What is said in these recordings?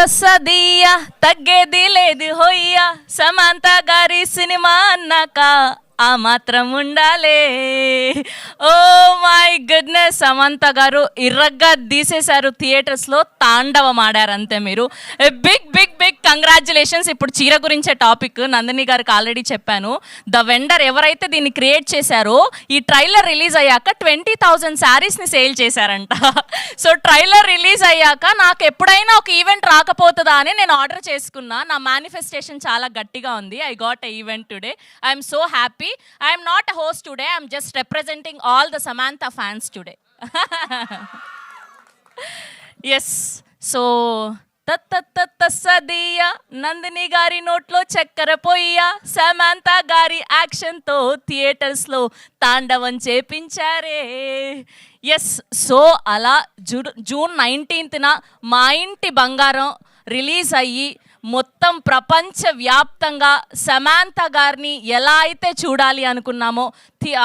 తస్సదియ్య తగ్గేది లేదు హొయ్య సమంత గారి సినిమా అన్నాక ఆ మాత్రం ఉండాలే. ఓ మై గుడ్నెస్, సమంత గారు ఇర్రగ్గా తీసేశారు, థియేటర్స్లో తాండవం ఆడారు అంతే. మీరు బిగ్ బిగ్ బిగ్ కంగ్రాచులేషన్స్. ఇప్పుడు చీర గురించే టాపిక్ నందిని గారికి ఆల్రెడీ చెప్పాను. ద వెండర్ ఎవరైతే దీన్ని క్రియేట్ చేశారో ఈ ట్రైలర్ రిలీజ్ అయ్యాక 20,000 శారీస్ని సేల్ చేశారంట. సో ట్రైలర్ రిలీజ్ అయ్యాక నాకు ఎప్పుడైనా ఒక ఈవెంట్ రాకపోతుందా అని నేను ఆర్డర్ చేసుకున్నా. నా మేనిఫెస్టేషన్ చాలా గట్టిగా ఉంది. I got a event today. I'm so happy. I am not a host today. I am just representing all the Samantha fans today. Yes. So, తస్సదియ్య నందిని గారి నోట్లో చక్కెర పొయ్య సమంత గారి యాక్షన్తో థియేటర్స్లో తాండవం చేపించారే. ఎస్, సో అలా జూన్ 19న మా ఇంటి బంగారం రిలీజ్ అయ్యి మొత్తం ప్రపంచవ్యాప్తంగా సమంత గారిని ఎలా అయితే చూడాలి అనుకున్నామో,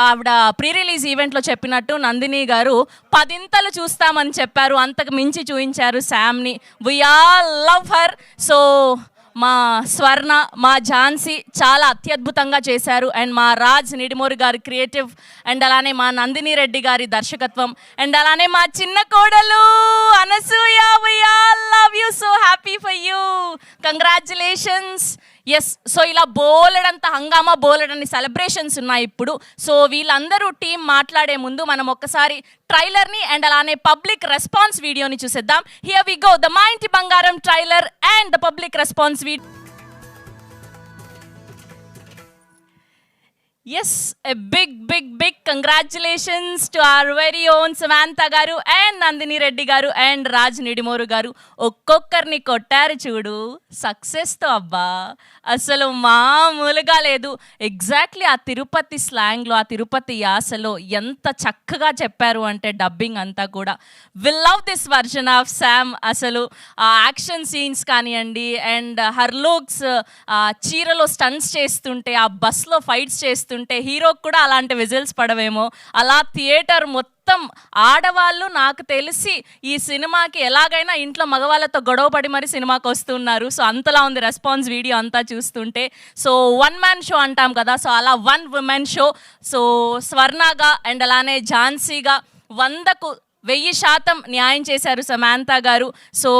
ఆవిడ ప్రీ రిలీజ్ ఈవెంట్లో చెప్పినట్టు నందిని గారు 10 చూస్తామని చెప్పారు. అంతకు మించి చూపించారు శామ్ని. We all love her. So మా స్వర్ణ, మా ఝాన్సీ చాలా అత్యద్భుతంగా చేశారు. అండ్ మా రాజ్ నిడిమోరి గారి క్రియేటివ్, అండ్ అలానే మా నందిని రెడ్డి గారి దర్శకత్వం, అండ్ అలానే మా చిన్న కోడలు Anasuya. We all love you, so happy for you, congratulations. Yes, so ఇలా బోలెడంత హంగామా, బోలెడన్ని సెలబ్రేషన్స్ ఉన్నాయి ఇప్పుడు. సో వీళ్ళందరూ టీం మాట్లాడే ముందు మనం ఒక్కసారి ట్రైలర్ని అండ్ అలానే పబ్లిక్ రెస్పాన్స్ వీడియోని చూసేద్దాం. హియర్ వి గో, ద మా ఇంటి బంగారం trailer and the public response video. Yes, a big, big, big congratulations to our very own Samantha garu and Nandini Reddy garu and Raj Nidimoru garu. ఒక్కొక్కరిని కొట్టారు చూడు సక్సెస్తో. అబ్బా అసలు మామూలుగా లేదు. ఎగ్జాక్ట్లీ ఆ తిరుపతి స్లాంగ్లో, ఆ తిరుపతి యాసలో ఎంత చక్కగా చెప్పారు అంటే డబ్బింగ్ అంతా కూడా. Will love this version of Sam. అసలు ఆ యాక్షన్ సీన్స్ కానివ్వండి, అండ్ హర్ లుక్స్, చీరలో స్టంట్స్ చేస్తుంటే, ఆ బస్లో ఫైట్స్ చేస్తుంటే హీరోకి కూడా అలాంటి విజిల్స్ పడవేమో. అలా థియేటర్ మొత్తం ఆడవాళ్ళు నాకు తెలిసి ఈ సినిమాకి ఎలాగైనా ఇంట్లో మగవాళ్ళతో గొడవపడి మరి సినిమాకి వస్తున్నారు. సో అంతలా ఉంది రెస్పాన్స్ వీడియో అంతా చూస్తుంటే. సో 1 మ్యాన్ షో అంటాం కదా, సో అలా 1 ఉమెన్ షో. సో స్వర్ణగా అండ్ అలానే ఝాన్సీగా 100కు 1000% న్యాయం చేశారు సమంత గారు. సో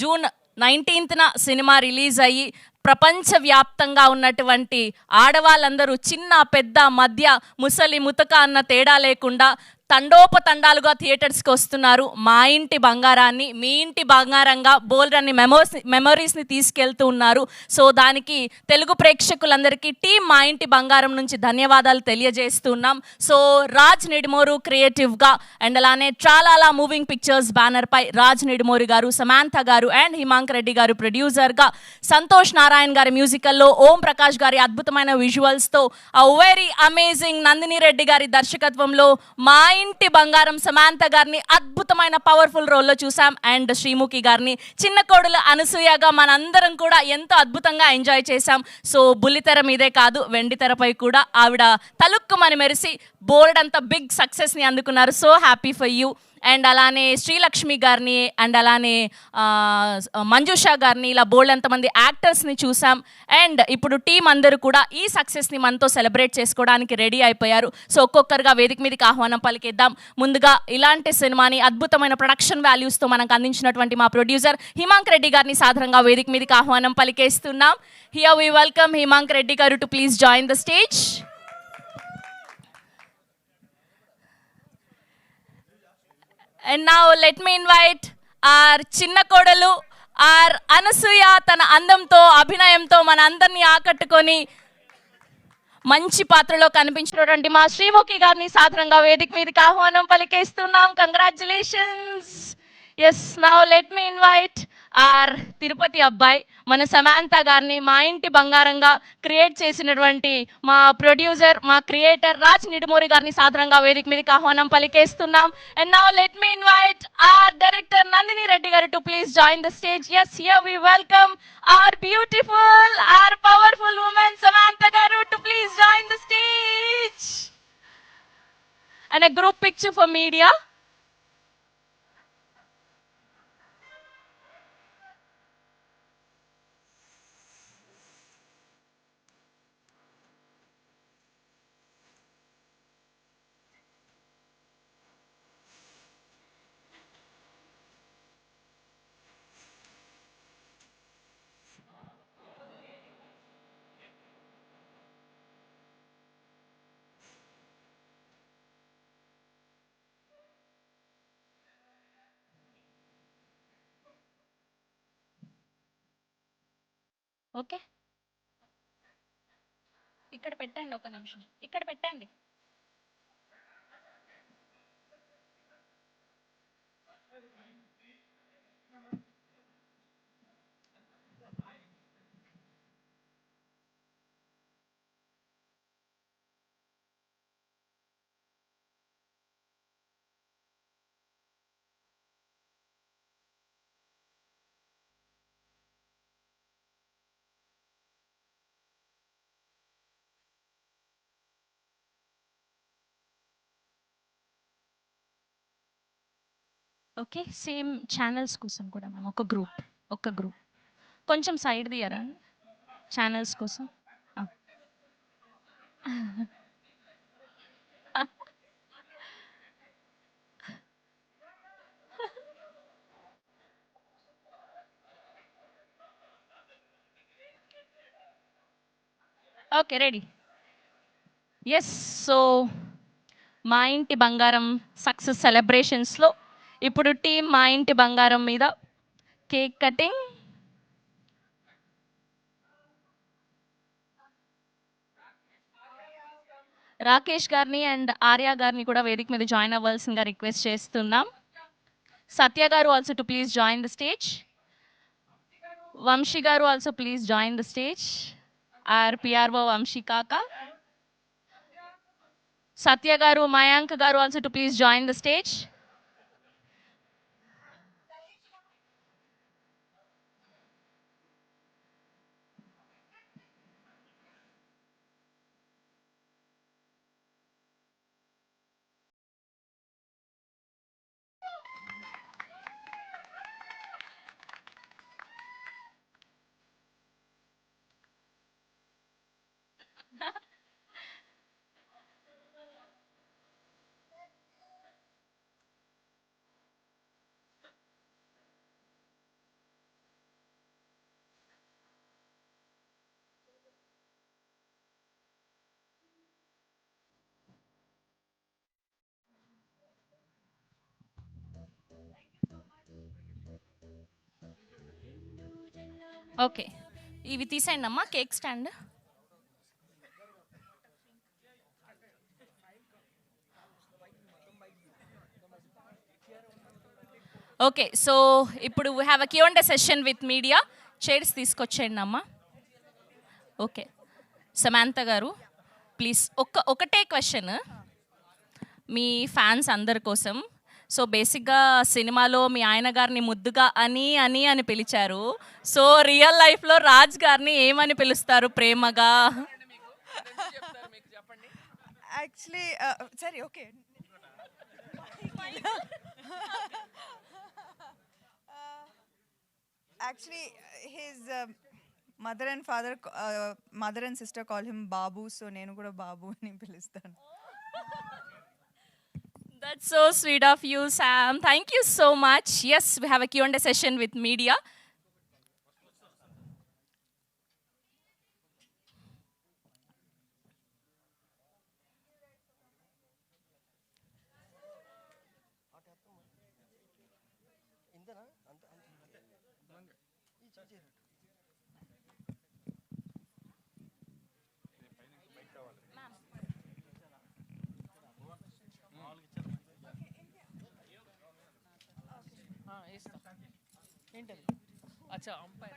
జూన్ 19న సినిమా రిలీజ్ అయ్యి ప్రపంచవ్యాప్తంగా ఉన్నటువంటి ఆడవాళ్ళందరూ చిన్న పెద్ద మధ్య ముసలి ముతక అన్న తేడా లేకుండా తండోపతండాలుగా థియేటర్స్కి వస్తున్నారు. మా ఇంటి బంగారాన్ని మీ ఇంటి బంగారంగా బోల్డన్ని మెమరీస్ని తీసుకెళ్తూ ఉన్నారు. సో దానికి తెలుగు ప్రేక్షకులందరికీ టీం మా ఇంటి బంగారం నుంచి ధన్యవాదాలు తెలియజేస్తున్నాం. సో రాజ్ నిడిమోరు క్రియేటివ్గా, అండ్ అలానే ట్రాలాలా మూవింగ్ పిక్చర్స్ బ్యానర్పై రాజ్ నిడిమోరి గారు, సమంత గారు అండ్ హిమాంక్ రెడ్డి గారు ప్రొడ్యూసర్గా, సంతోష్ నారాయణ్ గారి మ్యూజికల్లో, ఓం ప్రకాష్ గారి అద్భుతమైన విజువల్స్తో, వెరీ అమేజింగ్ నందిని రెడ్డి గారి దర్శకత్వంలో మా ఇంటి బంగారం సమంత గారిని అద్భుతమైన పవర్ఫుల్ రోల్లో చూసాం. అండ్ శ్రీముఖి గారిని చిన్న కోడలు అనసూయగా మనందరం కూడా ఎంతో అద్భుతంగా ఎంజాయ్ చేశాం. సో బుల్లితెర మీదే కాదు, వెండి తెరపై కూడా ఆవిడ తలుక్కుమని మెరిసి బోల్డ్ అంత బిగ్ సక్సెస్ని అందుకున్నారు. So happy for you. And అలానే శ్రీలక్ష్మి గారిని, అండ్ అలానే మంజుషా గారిని, ఇలా బోల్డ్ ఎంతమంది యాక్టర్స్ని చూసాం. అండ్ ఇప్పుడు టీం అందరూ కూడా ఈ సక్సెస్ని మనతో సెలబ్రేట్ చేసుకోవడానికి రెడీ అయిపోయారు. సో ఒక్కొక్కరుగా వేదిక మీదకి ఆహ్వానం పలికేద్దాం. ముందుగా ఇలాంటి సినిమాని అద్భుతమైన ప్రొడక్షన్ వాల్యూస్తో మనకు అందించినటువంటి మా ప్రొడ్యూసర్ హిమాంక్ రెడ్డి గారిని సాధారణంగా వేదిక మీదకి ఆహ్వానం పలికేస్తున్నాం. Here we welcome Himank Reddy garu to please join the stage. And now let me invite our చిన్న కోడలు ఆర్ అనసూయ. తన అందంతో, అభినయంతో మన అందరినీ ఆకట్టుకొని మంచి పాత్రలో కనిపించినటువంటి మా శ్రీముఖి గారిని సాధారణంగా వేదిక మీదకి ఆహ్వానం పలికేస్తున్నాం. Congratulations. Yes, now let me invite our Tirupati అబ్బాయి, మన సమంత గారిని మా ఇంటి బంగారంగా క్రియేట్ చేసినటువంటి మా ప్రొడ్యూసర్, మా క్రియేటర్ రాజ్ నిడిమోరి గారిని సాధారణంగా వేదిక మీదకి ఆహ్వానం పలికేస్తున్నాం. And now let me invite our director Nandini Reddy garu to please join the stage. Yes, here we welcome our beautiful, our powerful women Samantha garu to please join the stage. And a group picture for media. Okay, ఇక్కడ పెట్టండి, ఒక నిమిషం ఇక్కడ పెట్టండి. Okay, same channels కోసం కూడా ma'am ఒక group కొంచెం సైడ్ తీయరా ఛానల్స్ కోసం. ఆ. Okay, ready. ఎస్. సో మా ఇంటి బంగారం సక్సెస్ సెలబ్రేషన్స్లో ఇప్పుడు టీం మా ఇంటి బంగారం మీద కేక్ కటింగ్. రాకేష్ గారిని అండ్ ఆర్య గారిని కూడా వేదిక మీద జాయిన్ అవ్వాల్సిందిగా రిక్వెస్ట్ చేస్తున్నాం. Satya garu also to please join the stage. Vamsi garu also please join the stage. Our PRO Vamsi Kaka. Satya garu, Mayank garu also to please join the stage. Okay, ఇవి తీసేయండి అమ్మా, కేక్ స్టాండ్. ఓకే, సో ఇప్పుడు we have a Q and A session with media. Chairs తీసుకొచ్చేయండి అమ్మా. Okay, Samantha గారు please ఒకటే question మీ fans అందరి కోసం. సో బేసిక్గా సినిమాలో మీ ఆయన గారిని ముద్దుగా అని అని అని పిలిచారు. సో రియల్ లైఫ్లో రాజ్ గారిని ఏమని పిలుస్తారు ప్రేమగా? యాక్చువల్లీ సరే okay actually his mother and sister call him Babu, so నేను కూడా బాబు అని పిలుస్తాను. That's so sweet of you, Sam. Thank you so much. Yes, we have a Q&A session with media. ఏంటది? అచ్చా, అంపైర్.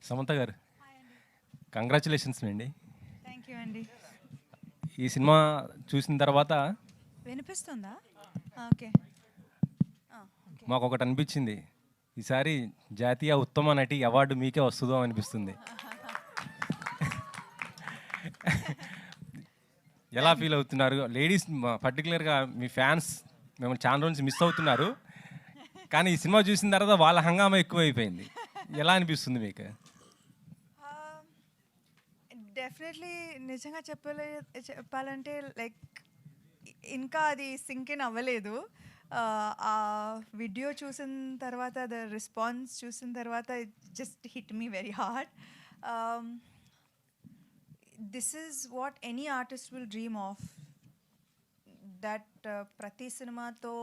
సమంత గారు, కంగ్రాచులేషన్స్ అండి. Thank you అండి. ఈ సినిమా చూసిన తర్వాత వినిపిస్తుందా? ఓకే. మాకు ఒకటి అనిపించింది, ఈసారి జాతీయ ఉత్తమ నటి అవార్డు మీకే వస్తుందో అనిపిస్తుంది. ఎలా ఫీల్ అవుతున్నారు లేడీస్, పర్టికులర్గా మీ ఫ్యాన్స్ మిమ్మల్ని చాలా రోజు మిస్ అవుతున్నారు, కానీ ఈ సినిమా చూసిన తర్వాత వాళ్ళ హంగామా ఎక్కువైపోయింది. ఎలా అనిపిస్తుంది మీకు? డెఫినెట్లీ నిజంగా చెప్పాలంటే లైక్ ఇంకా అది సింక్ ఇన్ అవ్వలేదు. ఆ వీడియో చూసిన తర్వాత, ద రెస్పాన్స్ చూసిన తర్వాత just hit me very hard. this is what any artist will dream of. That ప్రతి సినిమాతో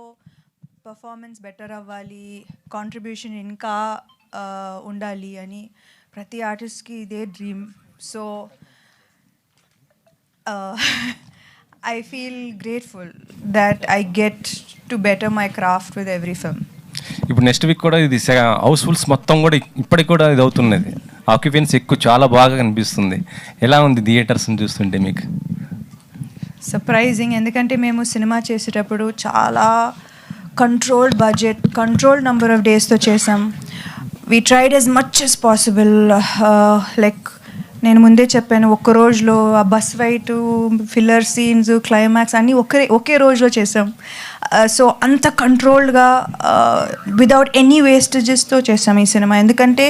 పర్ఫార్మెన్స్ బెటర్ అవ్వాలి, కాంట్రిబ్యూషన్ ఇంకా ఉండాలి అని ప్రతి ఆర్టిస్ట్కి ఇదే dream. So I feel grateful that I get to better my craft with every film. ఇప్పుడు నెక్స్ట్ వీక్ కూడా ఇది హౌస్ఫుల్స్ మొత్తం కూడా ఇప్పటికి కూడా ఇది అవుతున్నది. ఆక్యుపెన్సీ ఎక్కువ చాలా బాగా కనిపిస్తుంది. ఎలా ఉంది థియేటర్స్ని చూస్తుంటే మీకు? సర్ప్రైజింగ్, ఎందుకంటే మేము సినిమా చేసేటప్పుడు చాలా controlled budget, controlled number of డేస్తో చేసాం. We tried as much as possible. Like నేను ముందే చెప్పాను, ఒక్క రోజులో ఆ bus fight, filler scenes, climax అన్నీ ఒకే రోజులో చేసాం. సో అంత కంట్రోల్డ్గా విదౌట్ ఎనీ వేస్టేజెస్తో చేసాం ఈ సినిమా. ఎందుకంటే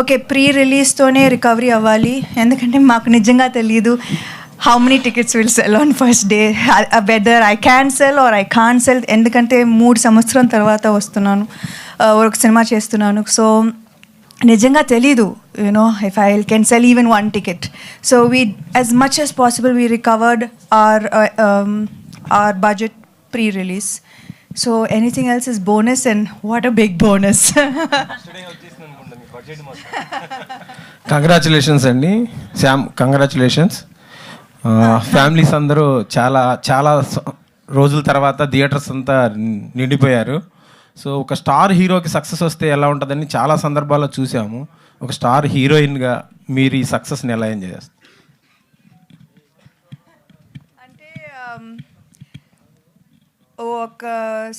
ఓకే, ప్రీ రిలీజ్తోనే రికవరీ అవ్వాలి, ఎందుకంటే మాకు నిజంగా తెలియదు how many tickets will sell on first day, whether I can sell or I can't sell. ఎందుకంటే 3 సంవత్సరం తర్వాత వస్తున్నాను, ఒక సినిమా చేస్తున్నాను. సో నిజంగా తెలీదు, you know, if I can sell even 1 ticket. So we, as much as possible, we recovered our budget pre-release. So anything else is bonus, and what a big bonus. Congratulations అండి Shyam, congratulations. Families అందరూ చాలా చాలా రోజుల తర్వాత theatres అంతా నిండిపోయారు. So ఒక star హీరోకి success వస్తే ఎలా ఉంటుందని చాలా సందర్భాల్లో చూసాము. ఒక స్టార్ హీరోయిన్గా మీరు ఈ సక్సెస్ని ఎలా ఎంజాయ్ చేస్తారు? అంటే ఒక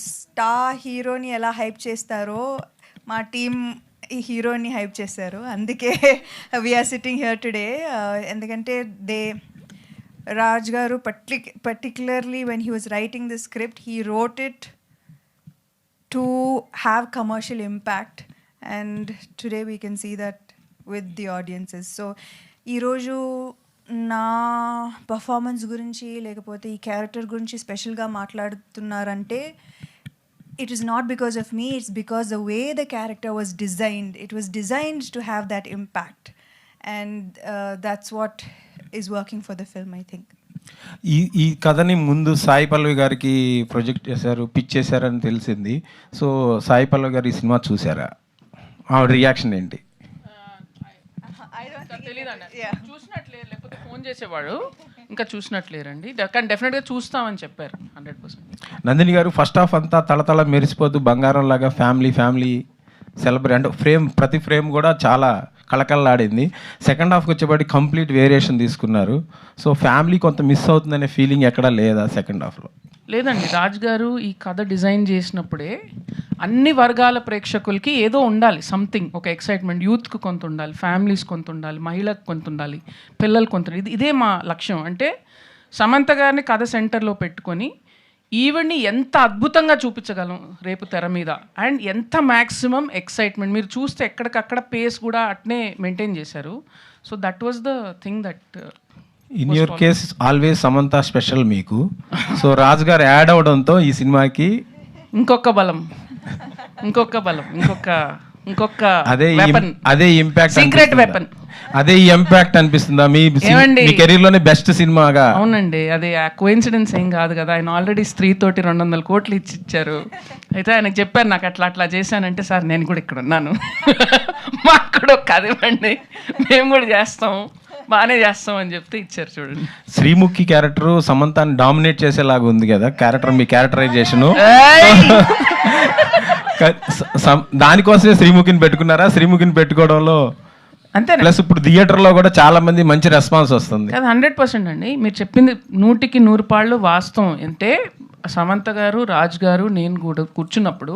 స్టార్ హీరోని ఎలా హైప్ చేస్తారో మా టీం ఈ హీరోని హైప్ చేశారు. అందుకే వీఆర్ సిట్టింగ్ హియర్ టుడే. ఎందుకంటే రాజ్ గారు particularly when he was writing the script, he wrote it to have commercial impact, and today we can see that with the audiences. So ఈరోజు నా పర్ఫార్మెన్స్ గురించి లేకపోతే ఈ క్యారెక్టర్ గురించి స్పెషల్గా మాట్లాడుతున్నారంటే it is not because of me, it's because the way the character was designed. It was designed to have that impact, and that's what is working for the film, I think. ఈ కథని ముందు సాయి పల్లవి గారికి project చేశారు, pitch చేశారని తెలిసింది. So Sai Pallavi గారు ఈ cinema చూసారా? ఆవిడ రియాక్షన్ ఏంటి? తెలియదండి, చూసినట్లేరు, లేకపోతే ఫోన్ చేసేవాడు, ఇంకా చూసినట్లేరండి. కానీ డెఫినెట్గా చూస్తామని చెప్పారు 100%. నందిని గారు ఫస్ట్ హాఫ్ అంతా తళతళ మెరిసిపోతూ బంగారం లాగా ఫ్యామిలీ సెలబ్రేట్, అంటే ప్రతి ఫ్రేమ్ కూడా చాలా కళకళలాడింది. సెకండ్ హాఫ్కి వచ్చేపాటి కంప్లీట్ వేరియేషన్ తీసుకున్నారు. సో ఫ్యామిలీ కొంత మిస్ అవుతుందనే ఫీలింగ్ ఎక్కడా లేదా సెకండ్ హాఫ్లో? లేదండి, రాజ్ గారు ఈ కథ డిజైన్ చేసినప్పుడే అన్ని వర్గాల ప్రేక్షకులకి ఏదో ఉండాలి, సంథింగ్, ఒక ఎక్సైట్మెంట్. యూత్కి కొంత ఉండాలి, ఫ్యామిలీస్ కొంత ఉండాలి, మహిళకు కొంత ఉండాలి, పిల్లలు కొంత. ఇదే మా లక్ష్యం. అంటే సమంత గారిని కథ సెంటర్లో పెట్టుకొని ఈవెంట్ని ఎంత అద్భుతంగా చూపించగలం రేపు తెర మీద, అండ్ ఎంత మ్యాక్సిమం ఎక్సైట్మెంట్. మీరు చూస్తే ఎక్కడికక్కడ పేస్ కూడా అట్నే మెయింటైన్ చేశారు. So that was the thing that in your case always Samantha special మీకు. సో రాజ్ గారు యాడ్ అవడంతో ఈ సినిమాకి ఇంకొక బలం, అదే ఇంపాక్ట్, సీక్రెట్ వెపన్, అదే ఇంపాక్ట్ అనిపిస్తుందా మీ కెరీర్ లోనే బెస్ట్ సినిమాగా? అవునండి, అది కోఇన్సిడెన్స్ ఏం కాదు కదా. ఆయన ఆల్రెడీ స్త్రీతోటి 200 కోట్లు ఇచ్చారు. అయితే ఆయనకు చెప్పారు, నాకు అట్లా చేశానంటే, సార్ నేను కూడా ఇక్కడ ఉన్నాను, మాకు కూడా ఒక కథ ఇవ్వండి, మేము కూడా చేస్తాం, బాగానే చేస్తాం అని చెప్తే ఇచ్చారు. చూడండి, శ్రీముఖి క్యారెక్టర్ సమంతాన్ని డామినేట్ చేసేలాగా ఉంది కదా క్యారెక్టర్, మీ క్యారెక్టరైజేషన్. దానికోసమే శ్రీముఖిని పెట్టుకున్నారా? శ్రీముఖిని పెట్టుకోవడంలో అంతే. ప్లస్ ఇప్పుడు థియేటర్లో కూడా చాలా మంది మంచి రెస్పాన్స్ వస్తుంది. అది 100% అండి. మీరు చెప్పింది 100% వాస్తవం. అంటే సమంత గారు, రాజ్ గారు, నేను కూడా కూర్చున్నప్పుడు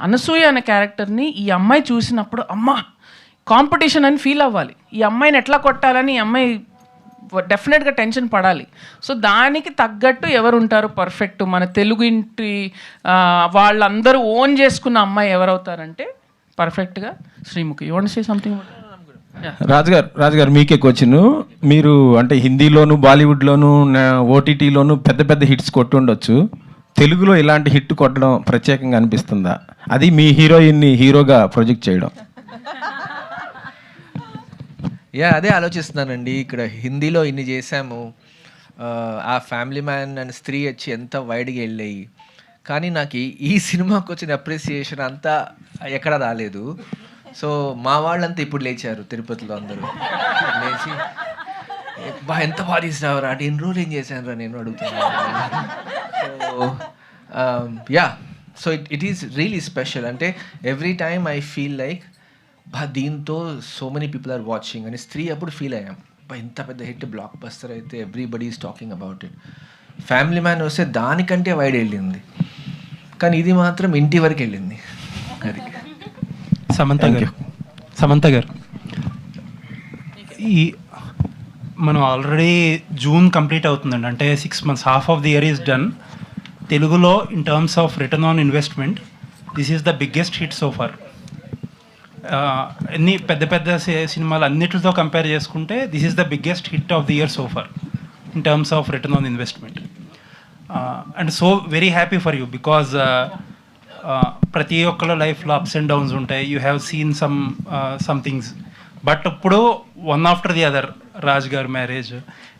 అనసూయ అనే క్యారెక్టర్ని ఈ అమ్మాయి చూసినప్పుడు, అమ్మ కాంపిటీషన్ అని ఫీల్ అవ్వాలి. ఈ అమ్మాయిని ఎట్లా కొట్టాలని ఈ అమ్మాయి డెఫినెట్గా టెన్షన్ పడాలి. సో దానికి తగ్గట్టు ఎవరు ఉంటారు పర్ఫెక్ట్, మన తెలుగు ఇంటి వాళ్ళందరూ ఓన్ చేసుకున్న అమ్మాయి ఎవరవుతారంటే పర్ఫెక్ట్గా Sreemukhi. You want to say something? Raju garu మీకే క్వశ్చన్. మీరు అంటే హిందీలోను, బాలీవుడ్లోను, ఓటీటీలోను పెద్ద హిట్స్ కొట్టుండొచ్చు. తెలుగులో ఇలాంటి హిట్ కొట్టడం ప్రత్యేకంగా అనిపిస్తుందా? అది మీ హీరోయిన్ని హీరోగా ప్రొజెక్ట్ చేయడం. అదే ఆలోచిస్తున్నానండి. ఇక్కడ హిందీలో ఇన్ని చేశాము, ఆ ఫ్యామిలీ మ్యాన్ అండ్ స్త్రీ వచ్చి ఎంత వైడ్గా వెళ్ళాయి, కానీ నాకు ఈ సినిమాకి వచ్చిన అప్రిసియేషన్ అంతా ఎక్కడ రాలేదు. సో మా వాళ్ళంతా ఇప్పుడు లేచారు తిరుపతిలో, అందరూ లేచి ఎంత బాగా తీసినావురా అంటే ఎన్ని రోజులు ఏం చేశాను రా నేను అడుగుతున్నాను. So it is really special. అంటే every time I feel like దీంతో so many people are watching అని స్త్రీ అప్పుడు ఫీల్ అయ్యాం. ఇంత పెద్ద హిట్ బ్లాక్ బస్టర్ అయితే everybody is talking about it. Family man వస్తే దానికంటే వైడ్ వెళ్ళింది, కానీ ఇది మాత్రం ఇంటి వరకు వెళ్ళింది. అది సమంత గారు ఈ మనం ఆల్రెడీ జూన్ కంప్లీట్ అవుతుందండి, అంటే 6 months, half of the year is done. తెలుగులో in terms of return on investment this is the biggest hit so far. ఎన్ని పెద్ద పెద్ద సినిమాలు అన్నిటితో కంపేర్ చేసుకుంటే this is the biggest hit of the year so far in terms of return on investment. And so very happy for you because ప్రతి ఒక్కళ్ళ లైఫ్లో ups and downs ఉంటాయి. You have seen some things, but ఇప్పుడు one after the other, Raj గారు marriage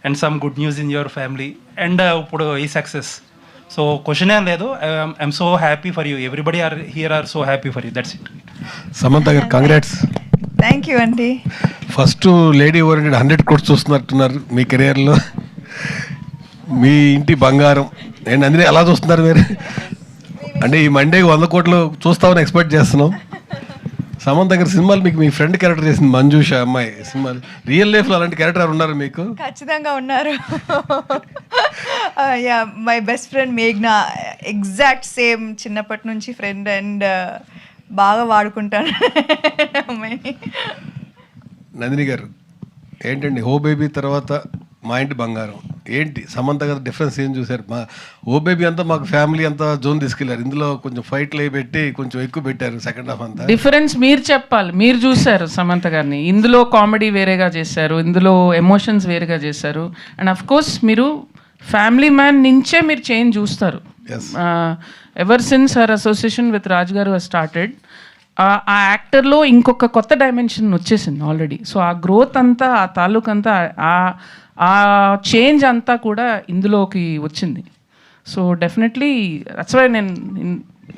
and some good news in your family and ఇప్పుడు ఈ success. So question ఏం లేదు, I'm so happy for you. Everybody are here are so happy for you. That's it. Samantha గారు congrats. Thank you అండి. First lady oriented 100 crores చూస్తున్నట్టున్నారు మీ కెరియర్లో. మీ ఇంటి బంగారం నేను అందుకే ఎలా చూస్తున్నారు మీరు అంటే ఈ మండేకి 100 crores చూస్తామని ఎక్స్పెక్ట్ చేస్తున్నాం. సమంత గారి సినిమాలు మీకు మీ ఫ్రెండ్ క్యారెక్టర్ చేసింది మంజుష అమ్మాయి సినిమాలు. రియల్ లైఫ్లో అలాంటి క్యారెక్టర్ ఉన్నారు మీకు? ఖచ్చితంగా ఉన్నారు. యా, మై బెస్ట్ ఫ్రెండ్ మేఘ్నా, ఎగ్జాక్ట్ సేమ్, చిన్నప్పటి నుంచి ఫ్రెండ్ అండ్ బాగా వాడుకుంటాను అమ్మాయిని. నందిని గారు ఏంటండి ఓ బేబీ తర్వాత మా ఇంటి బంగారం ఏంటి సమంత గారు డిఫరెన్స్ ఏం చూసారు? మా ఓ బేబీ అంతా మాకు ఫ్యామిలీ అంతా జోన్ తీసుకెళ్లారు, ఇందులో కొంచెం ఫైట్లు అయి పెట్టి కొంచెం ఎక్కువ పెట్టారు సెకండ్ హాఫ్ అంతా. డిఫరెన్స్ మీరు చెప్పాలి, మీరు చూసారు సమంత గారిని. ఇందులో కామెడీ వేరేగా చేశారు, ఇందులో ఎమోషన్స్ వేరేగా చేశారు. అండ్ అఫ్ కోర్స్ మీరు ఫ్యామిలీ మ్యాన్ నుంచే మీరు చేంజ్ చూస్తారు. Ever since her association with Raj గారు స్టార్టెడ్, ఆ యాక్టర్లో ఇంకొక కొత్త డైమెన్షన్ వచ్చేసింది ఆల్రెడీ. సో ఆ గ్రోత్ అంతా, ఆ తాలూకు అంతా, ఆ చేంజ్ అంతా కూడా ఇందులోకి వచ్చింది. సో డెఫినెట్లీ దట్స్ వై నేను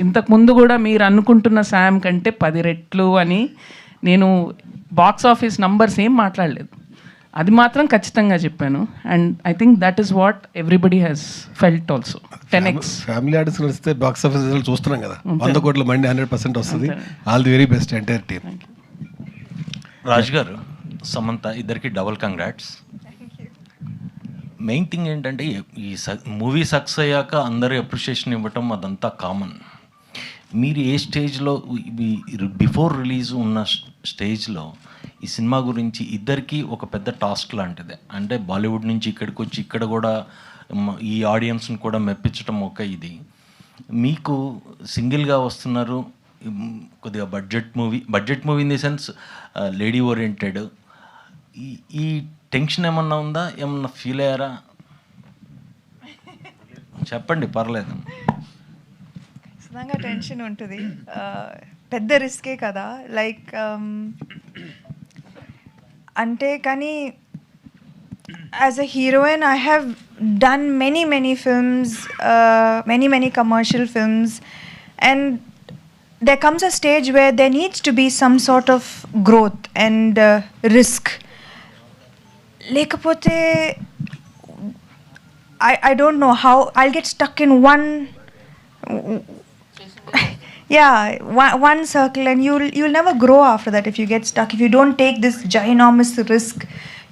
ఇంతకు ముందు కూడా మీరు అనుకుంటున్న శామ్ కంటే 10 రెట్లు అని నేను బాక్స్ ఆఫీస్ నంబర్స్ ఏం మాట్లాడలేదు, అది మాత్రం ఖచ్చితంగా చెప్పాను. And I think that is what everybody has felt also. 10x family artist నడిస్తే బాక్స్ ఆఫీస్ రిజల్ట్ చూస్తున్నాం కదా, 100 crores మండి 100% వస్తుంది. All the very best entire team. Raj గారు, సమంత ఇద్దరికి డబుల్ కంగ్రాట్స్. మెయిన్ థింగ్ ఏంటంటే ఈ మూవీ సక్సెస్ అయ్యాక అందరూ అప్రిషియేషన్ ఇవ్వటం అదంతా కామన్. మీరు ఏ స్టేజ్లో, బిఫోర్ రిలీజ్ ఉన్న స్టేజ్లో ఈ సినిమా గురించి ఇద్దరికి ఒక పెద్ద టాస్క్ లాంటిదే. అంటే బాలీవుడ్ నుంచి ఇక్కడికి వచ్చి ఇక్కడ కూడా ఈ ఆడియన్స్ని కూడా మెప్పించడం ఒక ఇది. మీకు సింగిల్గా వస్తున్నారు, కొద్దిగా budget movie in the sense lady oriented. ఈ టెన్షన్ ఏమన్నా ఉందా? ఏమన్నా ఫీల్ అయ్యారా? చెప్పండి, పర్లేదు. ఖచ్చితంగా టెన్షన్ ఉంటుంది, పెద్ద రిస్కే కదా. లైక్ అంటే కానీ as a heroine I have done many films, many commercial films, and there comes a stage where there needs to be some sort of growth and risk. లేకపోతే I don't know how I'll get stuck in one one circle, and you'll never grow after that if you get stuck. If you don't take this ginormous risk,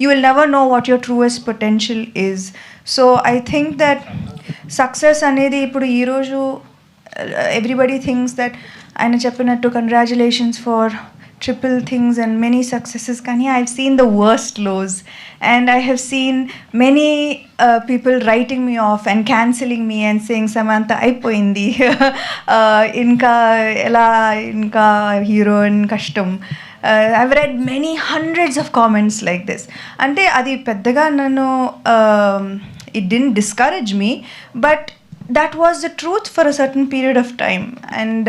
you will never know what your truest potential is. So I think that success anedi ipudu ee roju everybody thinks that ayana cheppinattu congratulations for triple things and many successes, kani I've seen the worst lows, and I have seen many people writing me off and cancelling me and saying Samantha అయిపోయింది, ఇంకా ఎలా, ఇంకా heroine కష్టం. I've read many hundreds of comments like this. అంటే అది పెద్దగా నన్ను it didn't discourage me, but that was the truth for a certain period of time. And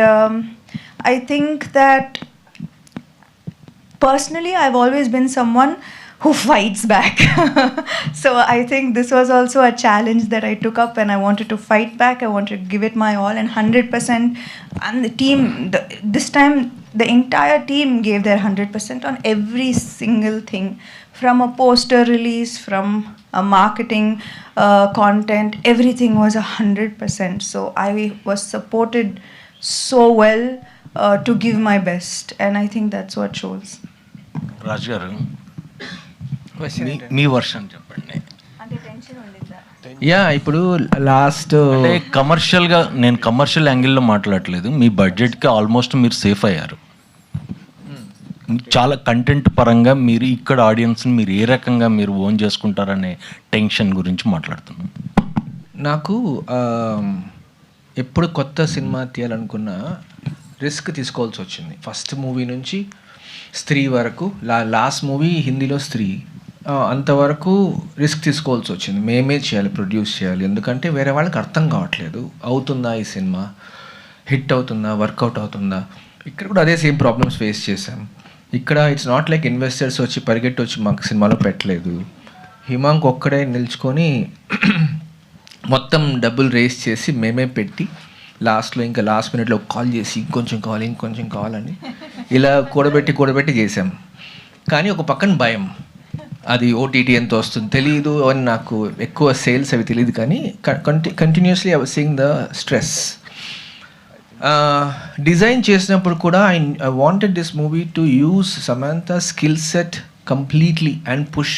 I think that personally I've always been someone who fights back. So I think this was also a challenge that I took up, and I wanted to fight back. I wanted to give it my all, and 100%. And the team, this time, the entire team gave their 100% on every single thing, from a poster release, from a marketing content. Everything was 100%. So I was supported so well to give my best, and I think that's what shows. రాజు గారు మీ version చెప్పండి. Yeah ఇప్పుడు last అంటే కమర్షియల్గా, నేను commercial యాంగిల్లో మాట్లాడట్లేదు, మీ బడ్జెట్కి almost మీరు సేఫ్ అయ్యారు. చాలా కంటెంట్ పరంగా మీరు ఇక్కడ ఆడియన్స్ని మీరు ఏ రకంగా మీరు ఓన్ చేసుకుంటారనే టెన్షన్ గురించి మాట్లాడుతున్నాను. నాకు ఎప్పుడు కొత్త సినిమా తీయాలనుకున్నా రిస్క్ తీసుకోవాల్సి వచ్చింది. ఫస్ట్ మూవీ నుంచి స్త్రీ వరకు, లాస్ట్ మూవీ హిందీలో స్త్రీ, అంతవరకు రిస్క్ తీసుకోవాల్సి వచ్చింది. మేమే చేయాలి, ప్రొడ్యూస్ చేయాలి. ఎందుకంటే వేరే వాళ్ళకి అర్థం కావట్లేదు, అవుతుందా ఈ సినిమా, హిట్ అవుతుందా, వర్కౌట్ అవుతుందా. ఇక్కడ కూడా అదే సేమ్ ప్రాబ్లమ్స్ ఫేస్ చేశాం. ఇక్కడ ఇట్స్ నాట్ లైక్ ఇన్వెస్టర్స్ వచ్చి పరిగెట్టి వచ్చి మాకు సినిమాలో పెట్టలేదు. హిమాంక్ ఒక్కడే నిల్చుకొని మొత్తం డబ్బులు రేస్ చేసి మేమే పెట్టి లాస్ట్లో ఇంకా లాస్ట్ మినిట్లో కాల్ చేసి ఇంకొంచెం కావాలని ఇలా కూడబెట్టి చేసాం. కానీ ఒక పక్కన భయం, అది ఓటీటీ ఎంత వస్తుంది తెలియదు అని, నాకు ఎక్కువ సేల్స్ అవి తెలియదు. కానీ continuously I was seeing the stress. Design చేసినప్పుడు కూడా I wanted this movie to use Samantha skill set completely and push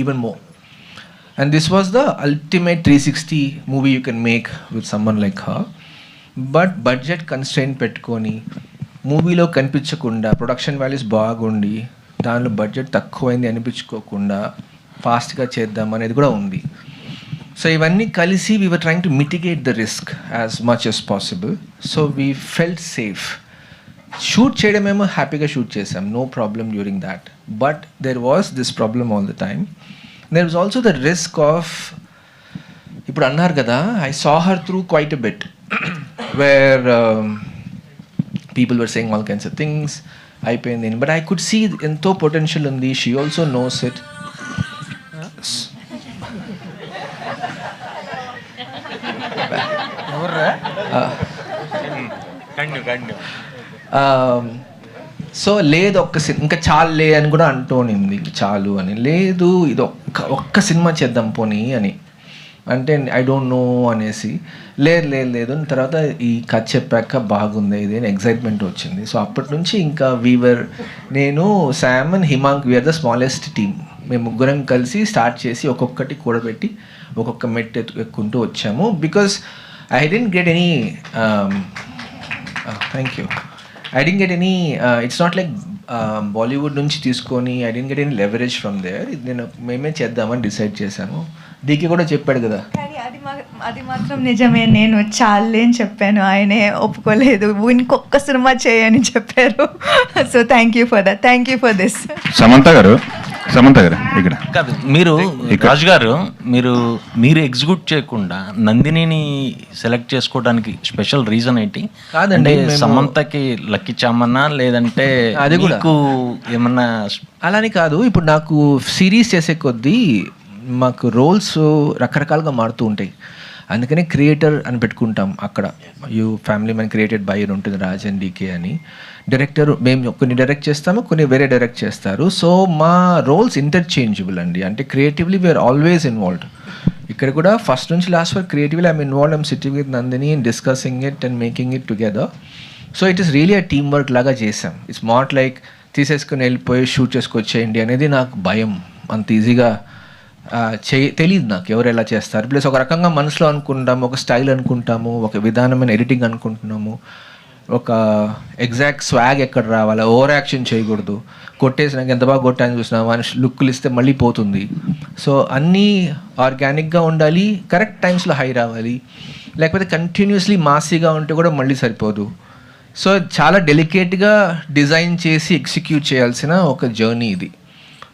even more. And this was the ultimate 360 movie you can make with someone like her. But budget constraint పెట్టుకొని మూవీలో కనిపించకుండా, production values బాగుండి దానిలో budget తక్కువైంది అనిపించుకోకుండా ఫాస్ట్గా చేద్దాం అనేది కూడా ఉంది. సో ఇవన్నీ కలిసి we were trying to mitigate the risk as much as possible. So we felt safe. Shoot చేయడమేమో హ్యాపీగా షూట్ చేసాం, no problem during that. But there was this problem all the time. There was also the risk of, ఇప్పుడు అన్నారు కదా, I saw her through quite a bit where people were saying all kinds of things. అయిపోయింది, but I could see ఎంతో potential ఉంది. She also knows it. So లేదు, ఇంకా చాలులే అని కూడా అంటూనింది, చాలు అని. లేదు, ఇది ఒక్క సినిమా చేద్దాం పోనీ అని అంటే ఐ డోంట్ నో అనేసి, లేదు తర్వాత ఈ కథ చెప్పాక బాగుంది ఇది అని ఎగ్జైట్మెంట్ వచ్చింది. సో అప్పటి నుంచి ఇంకా నేను, Sam and Himank, we are the smallest team. మేము ముగ్గురం కలిసి స్టార్ట్ చేసి ఒక్కొక్కటి కూడబెట్టి ఒక్కొక్క మెట్ ఎక్కుంటూ వచ్చాము. Because I didn't get any thank you I didn't get any, it's not like Bollywood నుంచి తీసుకొని I didn't get any leverage from there. నేను మేమే చేద్దామని డిసైడ్ చేశాను. డీకే కూడా చెప్పాడు కదా. కానీ అది మాత్రం నిజమే, నేను చాలే అని చెప్పాను, ఆయనే ఒప్పుకోలేదు, ఇంకొక సినిమా చేయని చెప్పారు. So thank you for that, thank you for this. Samantha గారు ఇక్కడ కాదు, మీరు రాజు గారు, మీరు ఎగ్జిక్యూట్ చేయకుండా నందినిని సెలెక్ట్ చేసుకోవడానికి స్పెషల్ రీజన్ ఏంటి? కాదండి, సమంతకి లక్కీ చామన్నా లేదంటే అది కూడా ఏమన్నా అలాని కాదు. ఇప్పుడు నాకు సిరీస్ చేసే కొద్దీ మాకు రోల్స్ రకరకాలుగా మారుతూ ఉంటాయి. అందుకనే క్రియేటర్ అని పెట్టుకుంటాం. అక్కడ ఫ్యామిలీ మ్యాన్ క్రియేటెడ్ బై అని ఉంటుంది, రాజ్ అండ్ డీకే అని. డైరెక్టర్ మేము కొన్ని డైరెక్ట్ చేస్తాము, కొన్ని వేరే డైరెక్ట్ చేస్తారు. సో మా రోల్స్ ఇంటర్చేంజబుల్ అండి. అంటే క్రియేటివ్లీ వీఆర్ ఆల్వేస్ ఇన్వాల్వ్డ్. ఇక్కడ కూడా ఫస్ట్ నుంచి లాస్ట్ వరకు creatively I'm involved. I'm sitting with Nandini and discussing it and making it together. So it is really a team work లాగా చేసాం. ఇట్స్ నాట్ లైక్ తీసేసుకుని వెళ్ళిపోయి షూట్ చేసుకొచ్చేయండి అనేది నాకు భయం. అంత ఈజీగా తెలియదు నాకు ఎవరు ఎలా చేస్తారు. ప్లస్ ఒక రకంగా మనసులో అనుకుంటాము, ఒక స్టైల్ అనుకుంటాము, ఒక విధానమైన ఎడిటింగ్ అనుకుంటున్నాము, ఒక ఎగ్జాక్ట్ స్వాగ్ ఎక్కడ రావాలి, ఓవర్ యాక్షన్ చేయకూడదు, కొట్టేసినాక ఎంత బాగా కొట్టాలని చూసినా మనిషి లుక్కులు ఇస్తే మళ్ళీ పోతుంది. సో అన్నీ ఆర్గానిక్గా ఉండాలి, కరెక్ట్ టైమ్స్లో హై రావాలి, లేకపోతే కంటిన్యూస్లీ మాసీగా ఉంటే కూడా మళ్ళీ సరిపోదు. సో చాలా డెలికేట్గా డిజైన్ చేసి ఎగ్జిక్యూట్ చేయాల్సిన ఒక జర్నీ ఇది.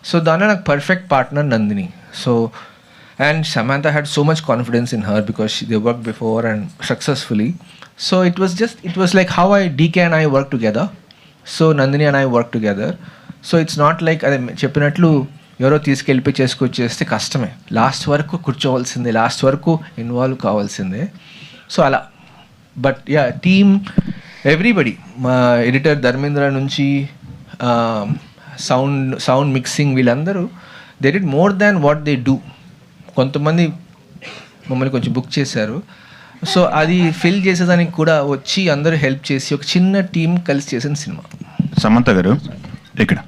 సో దానిలో నాకు perfect partner Nandini. So, and Samantha had so much confidence in her because they worked before and successfully. So it was like how DK and I work together. So Nandini and I work together. So it's not like చెప్పినట్లు ఎవరో తీసుకెళ్ళిపోయి చేసుకొచ్చేస్తే కష్టమే. Last వరకు కూర్చోవాల్సిందే, last వరకు involve కావాల్సిందే. So అలా. But yeah, team everybody, మా editor Dharmendra నుంచి సౌండ్ మిక్సింగ్, వీళ్ళందరూ they did more than what they do. కొంతమంది మమ్మల్ని కొంచెం బుక్ చేశారు. సో అది ఫిల్ చేసేదానికి కూడా వచ్చి అందరూ హెల్ప్ చేసి ఒక చిన్న టీం కలిసి చేసిన సినిమా. సమంత గారు ఇక్కడ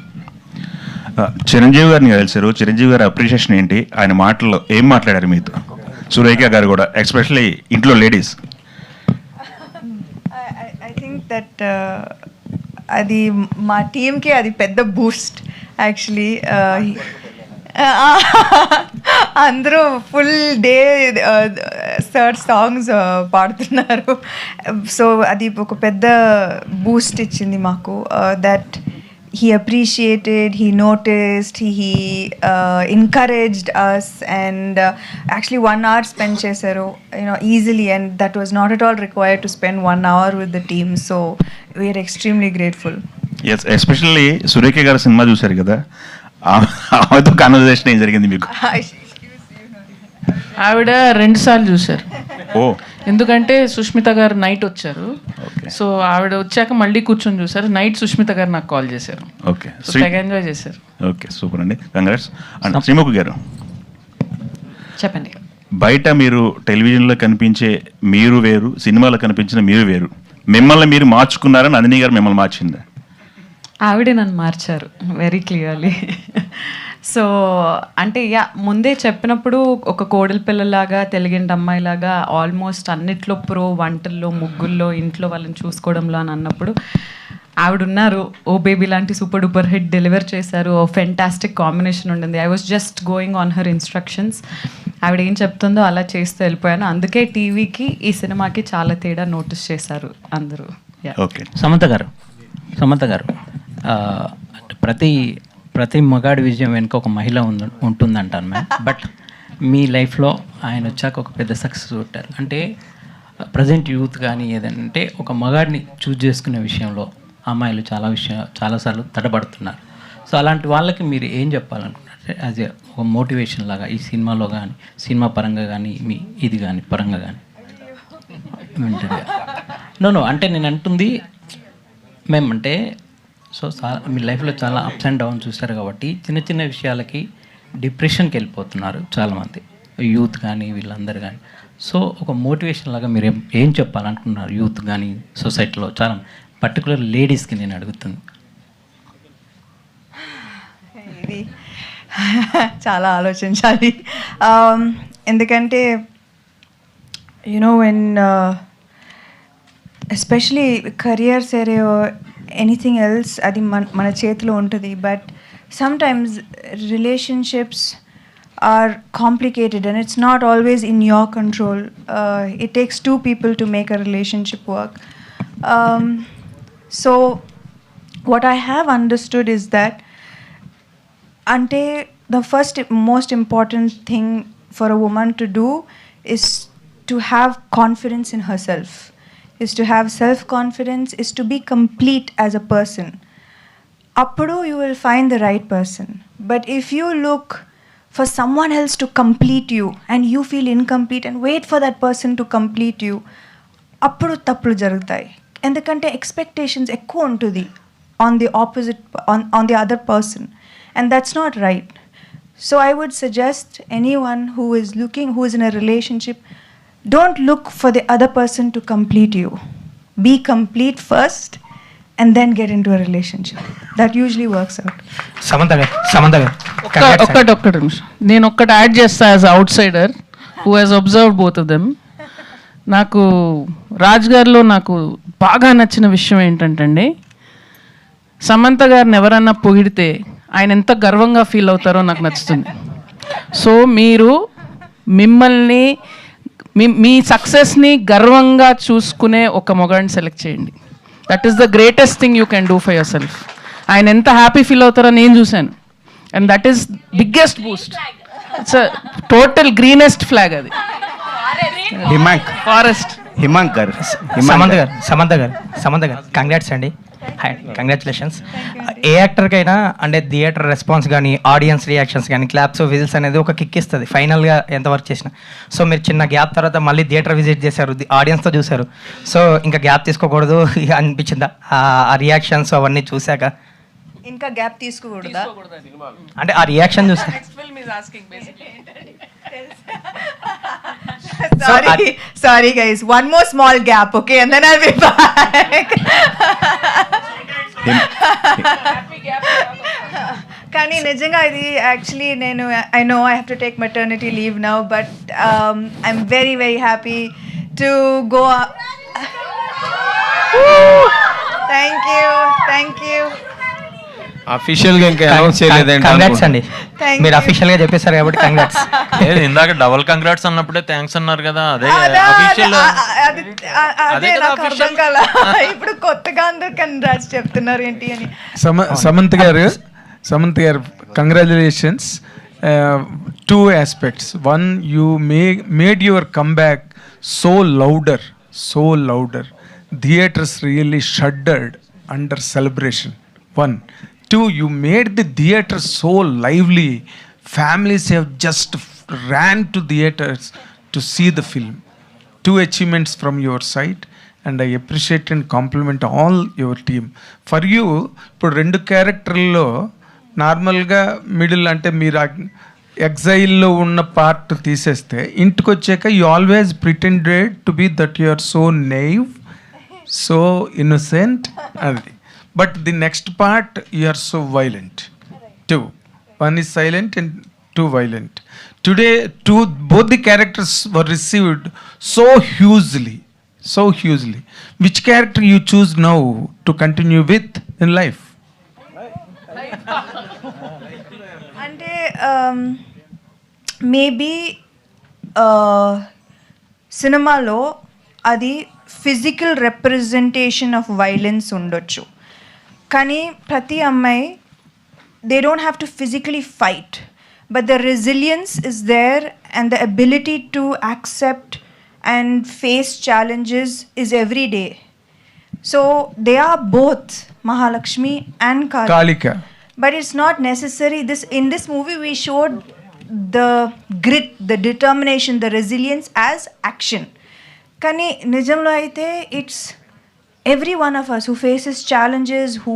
చిరంజీవి గారిని కలిసారు. చిరంజీవి గారి అప్రిషియేషన్ ఏంటి? ఆయన మాటల్లో ఏం మాట్లాడారు మీతో? సురేఖ గారు కూడా, ఎస్పెషల్లీ ఇంట్లో లేడీస్. ఐ థింక్ దట్ అది మా టీమ్కి అది పెద్ద బూస్ట్ యాక్చువల్లీ. అందరూ ఫుల్ డే సార్ సాంగ్స్ పాడుతున్నారు. సో అది ఒక పెద్ద బూస్ట్ ఇచ్చింది మాకు. That he appreciated, he noticed, he encouraged us, and actually 1 hour spent chesaru, easily, and that was not at all required to spend 1 hour with the team. So we are extremely grateful. Yes, especially Surekha గారి cinema చూశారు కదా, ఆమెతో conversation ఏం జరిగింది మీకు? ఆవిడ 2 సార్లు చూశారు. ఓ, ఎందుకంటే సుష్మిత గారు నైట్ వచ్చారు. సో ఆవిడ వచ్చాక మళ్ళీ కూర్చొని చూసారు. నైట్ సుష్మిత గారు నాకు కాల్ చేశారు. ఓకే, తెగ ఎంజాయ్ చేశారు. ఓకే, సూపర్ అండి, కంగ్రాట్స్. అండ్ శ్రీముఖి గారు చెప్పండి. బయట మీరు టెలివిజన్లో కనిపించే మీరు వేరు, సినిమాలో కనిపించిన మీరు వేరు. మిమ్మల్ని మీరు మార్చుకున్నారా? నందిని గారు మిమ్మల్ని మార్చిందా? ఆవిడే నన్ను మార్చారు వెరీ క్లియర్లీ. సో అంటే ముందే చెప్పినప్పుడు ఒక కోడలి పిల్లలాగా, తెలుగింటి అమ్మాయిలాగా ఆల్మోస్ట్ అన్నిట్లో ప్రో, వంటల్లో, ముగ్గుల్లో, ఇంట్లో వాళ్ళని చూసుకోవడంలో అని అన్నప్పుడు ఆవిడ ఉన్నారు. ఓ బేబీ లాంటి సూపర్ డూపర్ హిట్ డెలివర్ చేశారు. ఓ ఫెంటాస్టిక్ కాంబినేషన్ ఉండింది. I was just going on her instructions. ఆవిడ ఏం చెప్తుందో అలా చేస్తూ వెళ్ళిపోయాను. అందుకే టీవీకి ఈ సినిమాకి చాలా తేడా నోటీస్ చేశారు అందరూ. ఓకే, సమంత గారు ప్రతి మగాడి విజయం వెనుక ఒక మహిళ ఉంటుందంటాను మ్యామ్. బట్ మీ లైఫ్లో ఆయన వచ్చాక ఒక పెద్ద సక్సెస్ కొట్టారు. అంటే ప్రజెంట్ యూత్ కానీ ఏదంటే ఒక మగాడిని చూజ్ చేసుకునే విషయంలో అమ్మాయిలు చాలాసార్లు తడబడుతున్నారు. సో అలాంటి వాళ్ళకి మీరు ఏం చెప్పాలనుకుంటున్నారు యాజ్ ఏ ఒక మోటివేషన్ లాగా ఈ సినిమాలో కానీ, సినిమా పరంగా కానీ, మీ ఇది కానీ పరంగా కానీ? నో అంటే నేను అంటుంది మేమంటే సో మీ లైఫ్లో చాలా అప్స్ అండ్ డౌన్స్ చూస్తారు కాబట్టి చిన్న చిన్న విషయాలకి డిప్రెషన్కి వెళ్ళిపోతున్నారు చాలామంది, యూత్ కానీ వీళ్ళందరూ కానీ. సో ఒక మోటివేషన్ లాగా మీరు ఏం చెప్పాలనుకుంటున్నారు యూత్ కానీ, సొసైటీలో చాలా పర్టికులర్ లేడీస్కి నేను అడుగుతుంది? ఇది చాలా ఆలోచించాలి. ఎందుకంటే when ఎస్పెషలీ కెరియర్ సరే ఎనీథింగ్ ఎల్స్ అది మన చేతిలో ఉంటుంది. But sometimes relationships are complicated and it's not always in your control. It takes 2 people to make a relationship work. So what I have understood is that the first most important thing for a woman to do is to have confidence in herself, is to have self-confidence, is to be complete as a person. Appudu you will find the right person. But if you look for someone else to complete you and you feel incomplete and wait for that person to complete you, appudu tappulu jarugutayi. Endukante expectations ekku untudi on the opposite, on the other person, and that's not right. So I would suggest anyone who is in a relationship, don't look for the other person to complete you. Be complete first and then get into a relationship. That usually works out. Samantha గారు ఒక్కటి నిమిషం నేను ఒక్కటి add చేస్తా as out cider who has observed both of them. నాకు రాజ్ గారిలో నాకు బాగా నచ్చిన విషయం ఏంటంటే సమంత గారిని ఎవరన్నా పొగిడితే ఆయన ఎంత గర్వంగా ఫీల్ అవుతారో నాకు నచ్చుతుంది. సో మీరు మిమ్మల్ని మీ సక్సెస్ని గర్వంగా చూసుకునే ఒక మొగాడిని సెలెక్ట్ చేయండి. That is the greatest thing you can do for yourself. ఆయన ఎంత హ్యాపీ ఫీల్ అవుతారో నేను చూశాను. And that is biggest boost. It's total greenest flag అది. ఫారెస్ట్ సమంత గారు కంగ్రాట్స్ అండి. Hi, congratulations. ఏ యాక్టర్కైనా అంటే థియేటర్ రెస్పాన్స్ కానీ ఆడియన్స్ రియాక్షన్స్ కానీ క్లాప్స్ విజిల్స్ అనేది ఒక కిక్ ఇస్తుంది ఫైనల్గా ఎంత వర్క్ చేసినా. సో మీరు చిన్న గ్యాప్ తర్వాత మళ్ళీ థియేటర్ విజిట్ చేశారు, ఆడియన్స్తో చూశారు. సో ఇంకా గ్యాప్ తీసుకోకూడదు అనిపించిందా ఆ రియాక్షన్స్ అవన్నీ చూశాక? ఇంకా గ్యాప్ తీసుకోకూడదా అంటే ఆ రియాక్షన్ చూసా. Sorry guys, one more small gap, okay, and then I'll be back. కానీ నిజంగా ఇది actually I know I have to take maternity leave now, but I'm very very happy to go. Thank you. Official గా ఇంకా announce చేయలేదండి. Congrats అండి, మీరు official గా చెప్పేశారు కాబట్టి కంగ్రాట్స్. ఇందాక డబుల్ కంగ్రాట్స్ అన్నప్పుడే థ్యాంక్స్ అన్నారు కదా, అదే అఫీషియల్. అదే నాకు అర్థం కాల, ఇప్పుడు కొత్తగా అందరు కంగ్రాట్స్ చెప్తున్నారు ఏంటి అని. సమంత్ గారు congratulations. 2 aspects. One, you made your comeback so louder. Theaters really shuddered under celebration. 1. 2, you made the theater so lively. Families have just ran to theaters to see the film. 2 achievements from your side, and I appreciate and compliment all your team. For you, ఇప్పుడు 2 క్యారెక్టర్లో నార్మల్గా middle అంటే మీరు ఎగ్జైల్లో ఉన్న part తీసేస్తే ఇంటికి వచ్చాక you always pretended to be that you are so naive, so innocent అది. But the next part, you are so violent. 2. One is silent and 2 violent. Today, both the characters were received so hugely. Which character you choose now to continue with in life? అంటే maybe సినిమాలో అది physical representation of violence ఉండొచ్చు, కానీ ప్రతి అమ్మాయి they don't have to physically fight, but the resilience is there and the ability to accept and face challenges is every day. So they are both Mahalakshmi and Kalika. But it's not necessary. In this movie we showed the grit, the determination, the resilience as action. Kani nijamlo aithe it's every one of us who faces challenges, who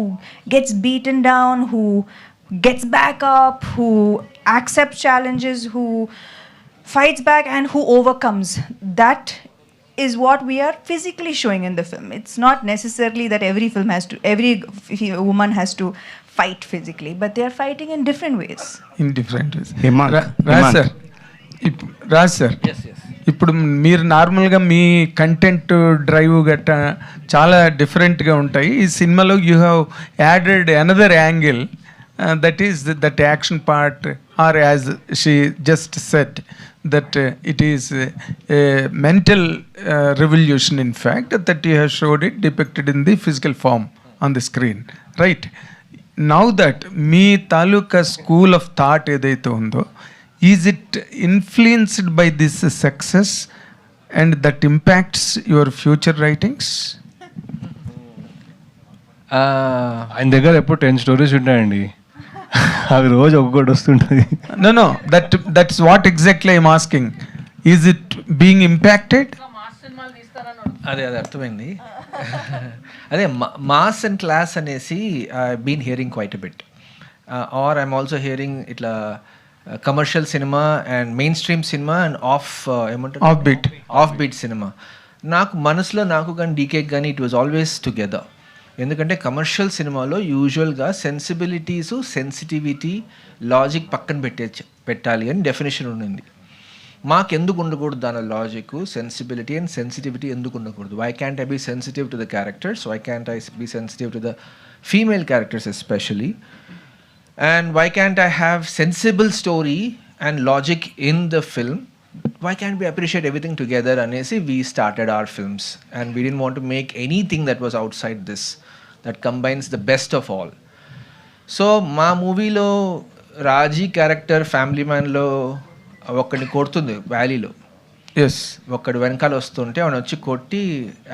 gets beaten down, who gets back up, who accepts challenges, who fights back and who overcomes. That is what we are physically showing in the film. It's not necessarily that every woman has to fight physically, but they are fighting in different ways. Raj sir, ఇప్పుడు మీరు నార్మల్గా మీ content drive గట్టా చాలా డిఫరెంట్గా ఉంటాయి. ఈ సినిమాలో you have added another angle, that is that action part, or as she just set that it is a mental revolution, in fact, that you have showed it depicted in the physical form on the screen, right? Now that me taluka school of thought edaithe undo, is it influenced by this success and that impacts your future writings? ఆయన దగ్గర ఎప్పుడు 10 stories ఉంటాయండి, అవి రోజు ఒక్కొక్కటి వస్తుంటుంది. No, that's what exactly I'm asking. Is it being impacted? అదే అర్థమైంది. అదే మాస్ అండ్ క్లాస్ అనేసి been hearing quite a bit, or I'm also hearing ఇట్లా commercial cinema and mainstream cinema and offbeat cinema. నాకు మనసులో నాకు కానీ డీకేకి కానీ ఇట్ వాజ్ ఆల్వేస్ టుగెదర్. ఎందుకంటే కమర్షియల్ సినిమాలో యూజువల్గా సెన్సిబిలిటీసు, సెన్సిటివిటీ, లాజిక్ పక్కన పెట్టాలి అని డెఫినేషన్ ఉండింది. మాకు ఎందుకు ఉండకూడదు దాని లాజిక్, సెన్సిబిలిటీ అండ్ సెన్సిటివిటీ ఎందుకు ఉండకూడదు? Why can't I be sensitive to the characters, why can't I be sensitive to the female characters especially, and why can't I have sensible story and logic in the film? Why can't we appreciate everything together? Anesi, we started our films and we didn't want to make anything that was outside this, that combines the best of all. So మా మూవీలో రాజీ character family మ్యాన్లో ఒక్కడిని కొడుతుంది వ్యాలీలో, ఒక్కడు వెనకాల వస్తుంటే వాడు వచ్చి కొట్టి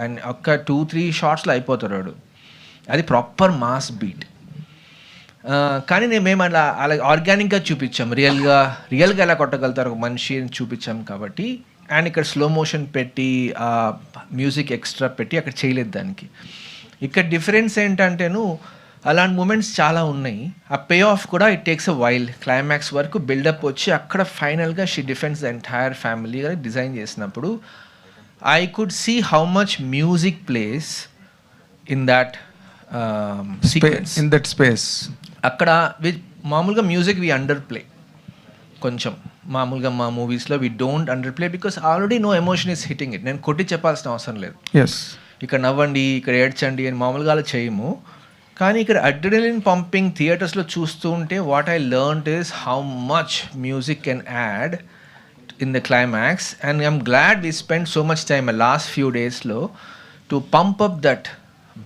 అండ్ ఒక్క 2-3 షార్ట్స్లో అయిపోతాడు వాడు. అది ప్రాపర్ మాస్ బీట్. కానీ మేము అలా ఆర్గానిక్గా చూపించాం, రియల్గా ఎలా కొట్టగలుగుతారు ఒక మనిషి అని చూపించాం కాబట్టి. అండ్ ఇక్కడ స్లో మోషన్ పెట్టి మ్యూజిక్ ఎక్స్ట్రా పెట్టి అక్కడ చేయలేదు దానికి. ఇక్కడ డిఫరెన్స్ ఏంటంటేను అలాంటి మూమెంట్స్ చాలా ఉన్నాయి. ఆ పే ఆఫ్ కూడా it takes a while. Climax వరకు బిల్డప్ వచ్చి అక్కడ ఫైనల్గా she defends the entire family design చేసినప్పుడు I could see how much music plays in that sequence, in that space. అక్కడ మామూలుగా మ్యూజిక్ వి అండర్ ప్లే కొంచెం. మామూలుగా మా మూవీస్లో we don't underplay because already no emotion is hitting it. నేను కొట్టి చెప్పాల్సిన అవసరం లేదు. ఇక్కడ నవ్వండి, ఇక్కడ ఏడ్చండి అని మామూలుగా అలా చేయము. కానీ ఇక్కడ అడ్రినలిన్ పంపింగ్ థియేటర్స్లో చూస్తూ ఉంటే what I learned is how much music can add in the climax. And I'm glad we spend so much time last few డేస్లో to pump up that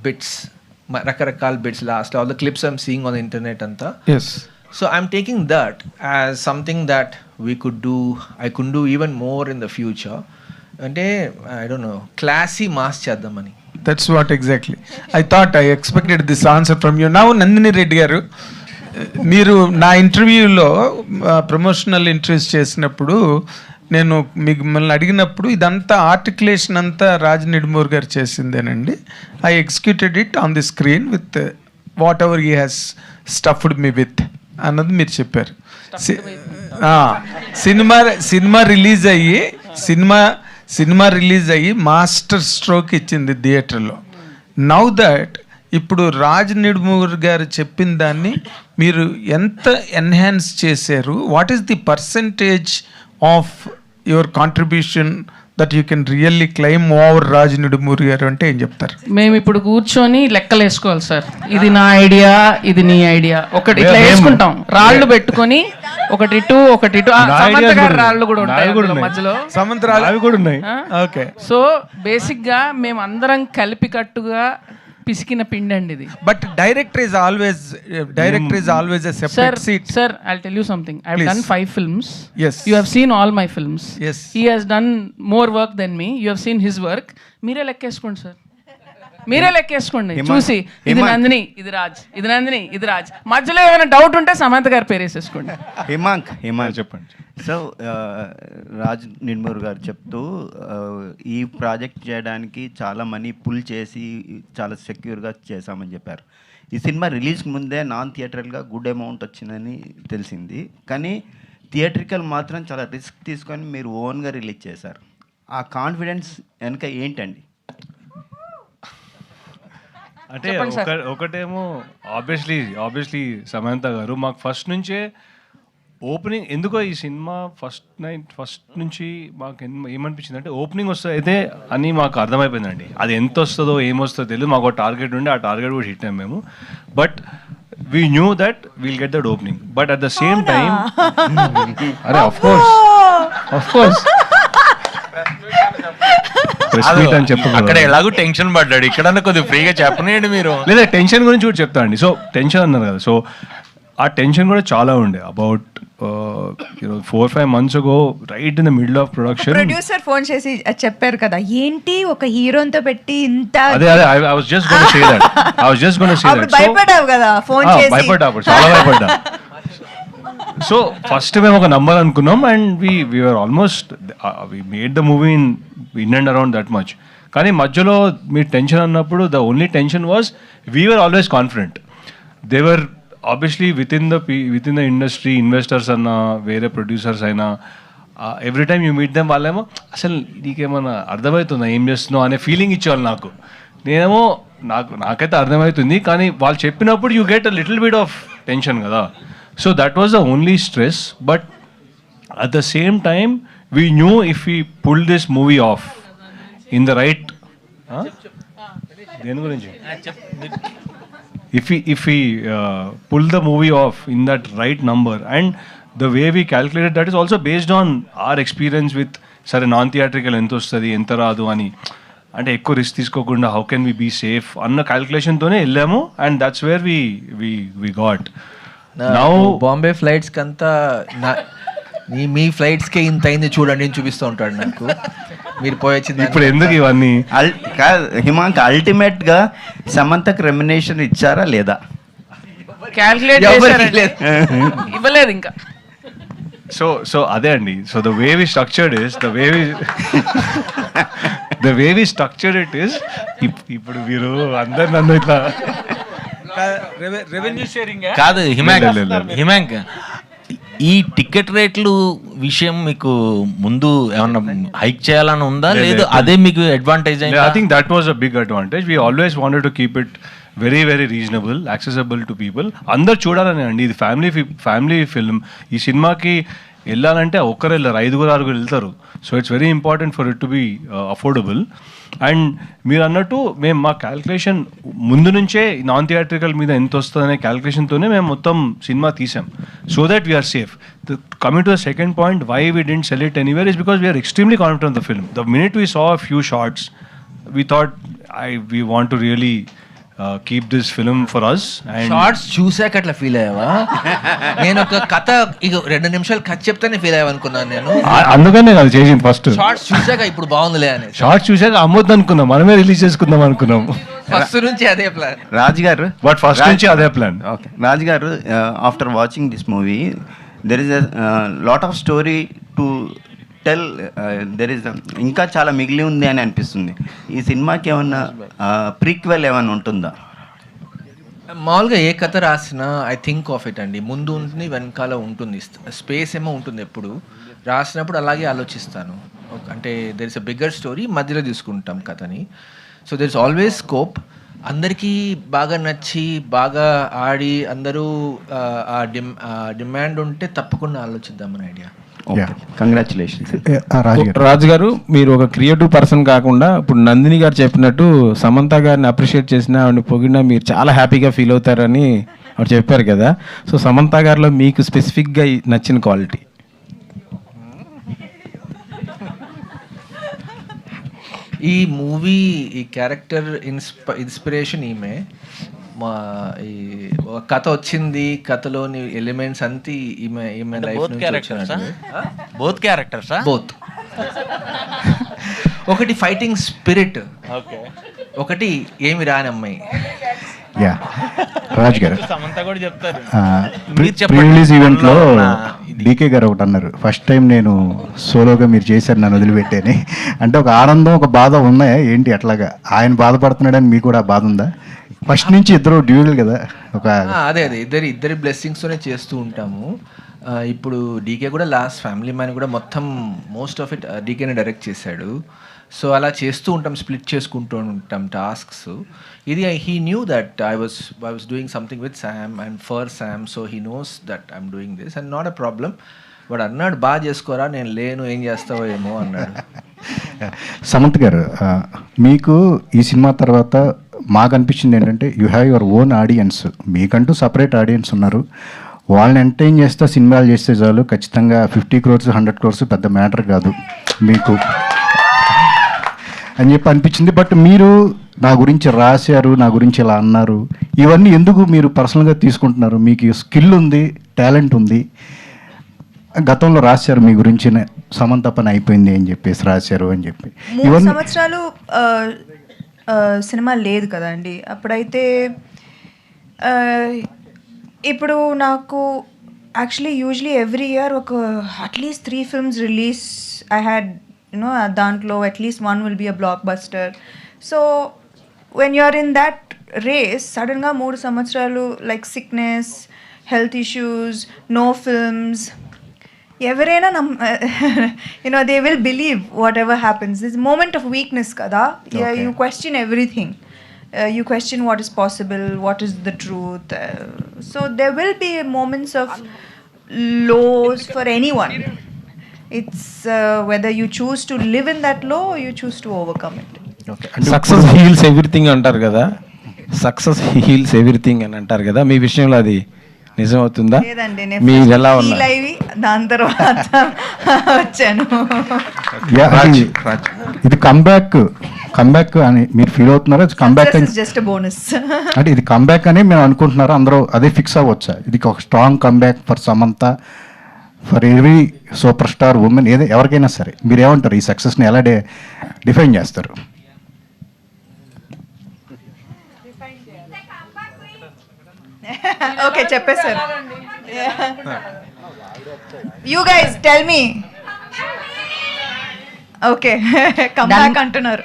bits, రకరకాల bits last all the clips I'm seeing on the internet అంతా. So I'm taking that as something that we could do, I could do even more in the future. అంటే I don't know, classy mass చేద్దామని. That's what exactly. I expected this answer from you. Now, Nandini Reddy garu, మీరు నా ఇంటర్వ్యూలో promotional interviews చేసినప్పుడు నేను మిమ్మల్ని అడిగినప్పుడు ఇదంతా ఆర్టికులేషన్ అంతా రాజ్ నిడుమూర్ గారు చేసిందేనండి. I executed it on the screen with whatever he has stuffed me with అన్నది మీరు చెప్పారు. సినిమా రిలీజ్ అయ్యి మాస్టర్ స్ట్రోక్ ఇచ్చింది థియేటర్లో. నౌ దట్ ఇప్పుడు రాజ్ నిడుమూర్ గారు చెప్పిన దాన్ని మీరు ఎంత ఎన్హాన్స్ చేశారు? What is the percentage of your contribution that you can really claim over Raj Nidumoor garu అంటే ఏం చెప్తారు? మేము ఇప్పుడు కూర్చొని లెక్కలు వేసుకోవాలి సార్. ఇది నా ఐడియా, ఇది నీ ఐడియా, ఒకటి ఇట్లా వేసుకుంటాం, రాళ్ళు పెట్టుకొని ఒకటి ఇటు ఒకటి ఇటు. సమంత గారి రాళ్ళు కూడా ఉంటాయి మధ్యలో, సమంత రాళ్ళు కూడా ఉన్నాయి. ఓకే, సో బేసిక్ గా మేము అందరం కలిపి కట్టుగా పిసికిన పిండి అండి ఇది. But director is always a separate seat. Sir, I'll tell you something. I've done 5 films. Yes. You have seen all my films. Yes. He has done more work than me. You have seen his work. మీరే లెక్కేసుకోండి sir, మీరే లెక్కేసుకోండి చూసి. ఇది నందిని, ఇది రాజ్, ఇది నందిని, ఇది రాజ్. మధ్యలో ఏమైనా doubt ఉంటే సమంత గారు పేరేసేసుకోండి. హిమాంక్ చెప్పండి. సో రాజ్ నిడుమూర్ గారు చెప్తూ ఈ ప్రాజెక్ట్ చేయడానికి చాలా మనీ పుల్ చేసి చాలా సెక్యూర్గా చేశామని చెప్పారు. ఈ సినిమా రిలీజ్కి ముందే నాన్ థియేటర్గా గుడ్ అమౌంట్ వచ్చిందని తెలిసింది, కానీ థియేట్రికల్ మాత్రం చాలా రిస్క్ తీసుకొని మీరు ఓన్గా రిలీజ్ చేశారు. ఆ కాన్ఫిడెన్స్ వెనక ఏంటండి? అంటే ఒకటేమో ఆబ్వియస్లీ సమంత గారు మాకు ఫస్ట్ నుంచే ఓపెనింగ్, ఎందుకో ఈ సినిమా ఫస్ట్ నుంచి మాకు ఏమనిపించింది అంటే ఓపెనింగ్ వస్తుంది అయితే అని మాకు అర్థమైపోయిందండి. అది ఎంత వస్తుందో ఏమొస్తుందో తెలియదు, మాకు ఒక టార్గెట్ ఉండే, ఆ టార్గెట్ కూడా హిట్ అయ్యాం మేము. But we knew that we'll get that opening. But at the same time అరే ఆఫ్ కోర్స్ అక్కడ ఎలాగో టెన్షన్ పడ్డాడు, ఇక్కడ కొద్దిగా ఫ్రీగా చెప్పనేయండి మీరు. లేదా టెన్షన్ గురించి కూడా చెప్తా అండి. సో టెన్షన్ అన్నారు కదా, సో ఆ టెన్షన్ కూడా చాలా ఉండే. About 4-5 months ago, right in the middle of production, producer phone చేసి చెప్పారు కదా, ఏంటి ఒక హీరోతో పెట్టి ఇంత. అదే I was just going to say that. భయపడ్డావు కదా ఫోన్ చేసి? చాలా భయపడ్డా. సో ఫస్ట్ మేము ఒక నంబర్ అనుకున్నాం and we were almost we made the movie in and around that much. కానీ మధ్యలో మీరు టెన్షన్ అన్నప్పుడు the only tension was we were always confident. They were obviously within the industry, investors అన్నా వేరే producers అయినా every time you meet them వాళ్ళేమో అసలు నీకేమన్నా అర్థమవుతుందా ఏం చేస్తున్నావు అనే ఫీలింగ్ ఇచ్చేవాళ్ళు నాకు. నేనేమో నాకైతే అర్థమవుతుంది, కానీ వాళ్ళు చెప్పినప్పుడు you get a little bit of tension కదా. So that was the only stress. But at the same time we knew if we pull this movie off in the right, దేని గురించి, if we pull the movie off in that right number and the way we calculated, that is also based on our experience with sare non theatrical ఎంత వస్తుంది ఎంత రాదు అని, అంటే ఎక్కువ risk తీసుకోకుండా how can we be safe అన్న క్యాల్కులేషన్తోనే వెళ్ళాము. And that's where we got. Now Bombay ఫ్లైట్స్కి అంతా మీ ఫ్లైట్స్కే ఇంత అయింది చూడండి అని చూపిస్తూ ఉంటాడు నాకు. మీరు పోయొచ్చింది ఇప్పుడు ఎందుకు ఇవన్నీ? కాదు హిమాంక్, అల్టిమేట్గా సమంతకు రెమ్యునేషన్ ఇచ్చారా లేదా? క్యాల్కులేట్ చేశారండి, ఇవ్వలేదు ఇంకా. సో అదే అండి. So the way we structured is the way we structured it is ఇప్పుడు మీరు అందరు నన్ను ఇట్లా రెవెన్యూ షేరింగ్ కాదు హిమాంక్, ఈ టికెట్ రేట్లు విషయం మీకు ముందు ఏమన్నా హైక్ చేయాలని ఉందా, లేదు అదే మీకు అడ్వాంటేజ్ అయింది? I think that was a big advantage. We always wanted to keep it very very reasonable, accessible to people. అందరు చూడాలని అండి, ఇది ఫ్యామిలీ ఫిల్మ్. ఈ సినిమాకి వెళ్ళాలంటే ఒక్కరు వెళ్ళారు, 5-6 వెళ్తారు. So it's very important for it to be affordable. And మీరు అన్నట్టు మేము మా క్యాల్కులేషన్ ముందు నుంచే నాన్ థియేట్రికల్ మీద ఎంత వస్తుందనే క్యాల్కులేషన్తోనే మేము మొత్తం సినిమా తీసాం, so that we are safe. Coming to the second point, why we didn't sell it anywhere is because we are extremely confident on the film. The minute we saw a few shorts we thought we want to really keep this film for us. And shorts చూసాక అట్లా feel అయ్యావా? నేను ఒక కథ ఇక 2 నిమిషాలు కథ చెప్తానే ఫీల్ అయ్యాను అనుకున్నాను నేను. అందుకనే అది చేసింది ఫస్ట్. షార్ట్స్ చూసాక ఇప్పుడు బాగుందిలే అని. షార్ట్స్ చూసాక అమ్మొద్దు అనుకున్నాం, మనమే రిలీజ్ చేసుకుందాం అనుకున్నాం. ఫస్ట్ నుంచి అదే ప్లాన్ రాజ్ గారు. బట్ ఫస్ట్ నుంచి అదే ప్లాన్. ఓకే రాజ్ గారు, after watching this movie there is a lot of story to tell. There is ఇంకా చాలా మిగిలి ఉంది అని అనిపిస్తుంది. ఈ సినిమాకి ఏమన్నా ప్రీక్వెల్ ఏమైనా ఉంటుందా? మామూలుగా ఏ కథ రాసినా ఐ థింక్ ఆఫ్ ఇట్ అండి, ముందు ఉంటుంది వెనకాల ఉంటుంది, స్పేస్ ఏమో ఉంటుంది. ఎప్పుడు రాసినప్పుడు అలాగే ఆలోచిస్తాను, అంటే there is a bigger story, మధ్యలో తీసుకుంటాం కథని. So there is always scope. అందరికీ బాగా నచ్చి బాగా ఆడి అందరూ డిమాండ్ ఉంటే తప్పకుండా ఆలోచిద్దామని ఐడియా. కంగ్రాచులేషన్స్ రాజు గారు. మీరు ఒక క్రియేటివ్ పర్సన్ కాకుండా ఇప్పుడు నందిని గారు చెప్పినట్టు సమంత గారిని అప్రిషియేట్ చేసినా ఆవిడని పొగిడినా మీరు చాలా హ్యాపీగా ఫీల్ అవుతారని ఆవిడ చెప్పారు కదా. సో సమంత గారిలో మీకు స్పెసిఫిక్గా నచ్చిన క్వాలిటీ? ఈ మూవీ ఈ క్యారెక్టర్ ఇన్స్పిరేషన్ ఈమె. మా ఈ కథ వచ్చింది, కథలోని ఎలిమెంట్స్ అంతా ఈమె లైఫ్ బోత్ క్యారెక్టర్స్ బోత్. ఒకటి ఫైటింగ్ స్పిరిట్, ఒకటి ఏమి రాని అమ్మాయి. యా రాజ్ గారు, సమంత కూడా చెప్తారు. ప్రీ రిలీజ్ ఈవెంట్లో డీకే గారు ఒకటి అన్నారు, ఫస్ట్ టైం నేను సోలోగా మీరు చేశారు నన్ను వదిలిపెట్టేని. అంటే ఒక ఆనందం ఒక బాధ ఉన్నాయా ఏంటి? అట్లాగా ఆయన బాధపడుతున్నాడని మీకు కూడా బాధ ఉందా? ఫస్ట్ నుంచి ఇద్దరు డ్యూయల్ కదా. ఒక అదే ఇద్దరి బ్లెస్సింగ్స్తోనే చేస్తూ ఉంటాము. ఇప్పుడు డీకే కూడా లాస్ట్ ఫ్యామిలీ మ్యాన్ కూడా మొత్తం మోస్ట్ ఆఫ్ ఇట్ డీకేనే డైరెక్ట్ చేశాడు. సో అలా చేస్తూ ఉంటాం, స్ప్లిట్ చేసుకుంటూ ఉంటాం టాస్క్స్. ఇది he knew that I was doing something with Sam and for Sam, so he knows that I'm doing this and not a problem. వాడు అన్నాడు బాగా చేసుకోరా, నేను లేను ఏం చేస్తావో ఏమో అన్నాడు. సమంత్ గారు, మీకు ఈ సినిమా తర్వాత మాకు అనిపించింది ఏంటంటే you have your own audience, మీకంటూ సపరేట్ ఆడియన్స్ ఉన్నారు. వాళ్ళని ఎంటర్టైన్ చేస్తే సినిమాలు చేస్తే చాలు, ఖచ్చితంగా 50 crores 100 crores పెద్ద మ్యాటర్ కాదు మీకు అని చెప్పి అనిపించింది. బట్ మీరు నా గురించి రాశారు, నా గురించి ఇలా అన్నారు, ఇవన్నీ ఎందుకు మీరు పర్సనల్గా తీసుకుంటున్నారు? మీకు స్కిల్ ఉంది, టాలెంట్ ఉంది, గతంలో రాశారు మీ గురించి సమంత పని అయిపోయింది అని చెప్పేసి రాశారు అని చెప్పి. 3 సంవత్సరాలు సినిమా లేదు కదండి అప్పుడైతే. ఇప్పుడు నాకు యాక్చువల్లీ యూజువలీ ఎవ్రీ ఇయర్ ఒక at least 3 films release I had you know, దాంట్లో at least 1 will be a blockbuster. So when you are in that race, సడన్గా 3 సంవత్సరాలు like sickness, health issues, no films, ఎవరైనా you know they will believe whatever happens. This moment of weakness కదా, you question everything. You question what is possible, what is the truth. So there will be moments of lows for anyone. It's whether you choose to live in that low or you choose to overcome it. Success heels everything అంటారు కదా, success heels everything అని అంటారు కదా, మీ విషయంలో అది నిజం అవుతుందా? లేదండి, మీరు ఎలా ఉన్నారు? దాని తర్వాత వచ్చాను. ఇది కంబ్యాక్ అని మీరు ఫీల్ అవుతున్నారా? కంబ్యాక్ జస్ట్ బోనస్ అంటే ఇది కంబ్యాక్ అని మేము అనుకుంటున్నారా? అందరూ అదే ఫిక్స్ అవ్వచ్చా? ఇది ఒక strong comeback for Samantha for every super star women ఏదో ఎవరికైనా సరే మీరు ఏమంటారు ఈ సక్సెస్ని ఎలా డిఫైన్ చేస్తారు? ఓకే చెప్పేశారు. You guys tell me. Okay come back అంటున్నారు.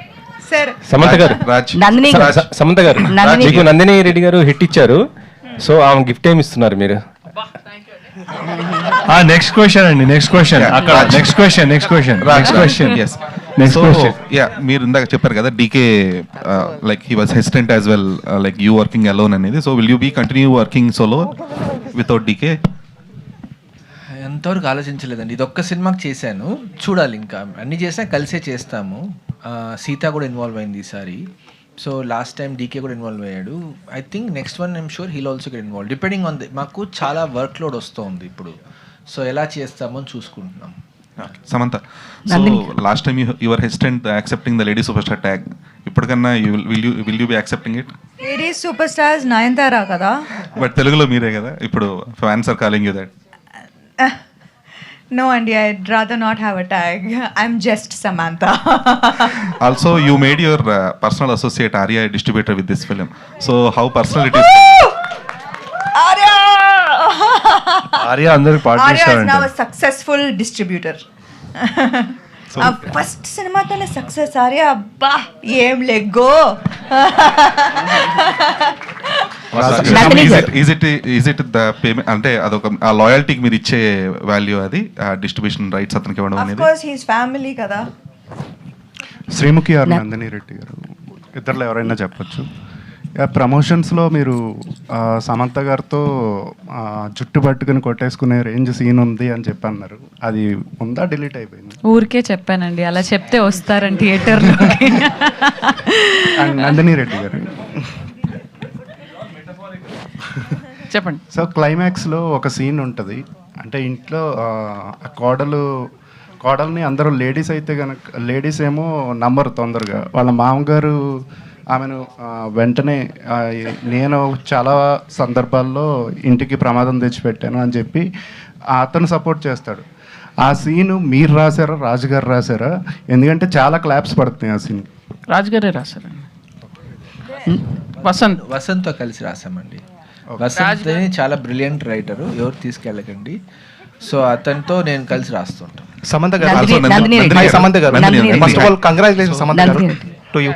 సరే సమంత గారు, నందిని గారు. సమంత గారు, మీకు నందిని రెడ్డి గారు హిట్ ఇచ్చారు, సో ఆమె గిఫ్ట్ ఏమి ఇస్తున్నారు మీరు? నెక్స్ట్ క్వశ్చన్ అండి, నెక్స్ట్ క్వశ్చన్ అక్కడ, నెక్స్ట్ క్వశ్చన్. యా, మీరు ఇందాక చెప్పారు కదా DK like he was hesitant as well like you working alone అనేది. So will you be continue working solo without DK? ఎంతవరకు ఆలోచించలేదండి. ఇది ఒక్క సినిమాకి చేశాను, చూడాలి. ఇంకా అన్ని చేసినా కలిసే చేస్తాము. సీత కూడా ఇన్వాల్వ్ అయింది ఈసారి. సో లాస్ట్ టైం డీకే కూడా ఇన్వాల్వ్ అయ్యాడు. I think next one I'm sure he'll also get involve, depending on the. మాకు చాలా వర్క్ లోడ్ వస్తుంది ఇప్పుడు, సో ఎలా చేస్తామో చూసుకుంటున్నాం. Samantha, so last time your hesitant accepting the lady super star tag. ఇప్పటికన్నా will you be accepting it? Lady super stars Nayanthara కదా, but తెలుగులో మీరే కదా ఇప్పుడు, fans are calling you that. No, Andy, I'd rather not have a tag. I'm just Samantha. Also, you made your personal associate Arya a distributor with this film. So, how personal it is? Arya అందరికి part Arya is చేస్తారంట. now a successful distributor. First సినిమాతోనే success. Arya అబ్బా ఏం లెగ్గో. Is it the payment అంటే అదొక ఆ లాయల్టీకి మీరు ఇచ్చే వాల్యూ, అది డిస్ట్రిబ్యూషన్ రైట్స్ అతనికి ఇవ్వడం Of అనేది? course his family కదా. శ్రీముఖి ఆర్ నందిని రెడ్డి గారు ఇద్దరులో ఎవరైనా చెప్పొచ్చు. ప్రమోషన్స్లో మీరు సమంత గారితో జుట్టు పట్టుకుని కొట్టేసుకునే రేంజ్ సీన్ ఉంది అని చెప్పి అన్నారు. అది ఉందా, డిలీట్ అయిపోయింది? ఊరికే చెప్పానండి, అలా చెప్తే వస్తారని థియేటర్లోకి. అండ్ నందిని రెడ్డి గారు చెప్పండి. సో క్లైమాక్స్లో ఒక సీన్ ఉంటుంది, అంటే ఇంట్లో కోడల్ని అందరూ లేడీస్ అయితే కనుక, లేడీస్ ఏమో నమ్మరు తొందరగా. వాళ్ళ మామగారు ఆమెను వెంటనే నేను చాలా సందర్భాల్లో ఇంటికి ప్రమాదం తెచ్చిపెట్టాను అని చెప్పి అతను సపోర్ట్ చేస్తాడు. ఆ సీను మీరు రాశారా, రాజుగారు రాశారా? ఎందుకంటే చాలా క్లాప్స్ పడుతున్నాయి ఆ సీన్. రాజుగారే రాశారండి. వసంత్తో కలిసి రాసామండి. వసంత్ చాలా బ్రిలియంట్ రైటరు, ఎవరు తీసుకెళ్ళకండి. సో అతనితో నేను కలిసి రాస్తుంటాను. సమంత గారు, సమంత గారు, first of all congratulation Samantha garu to you.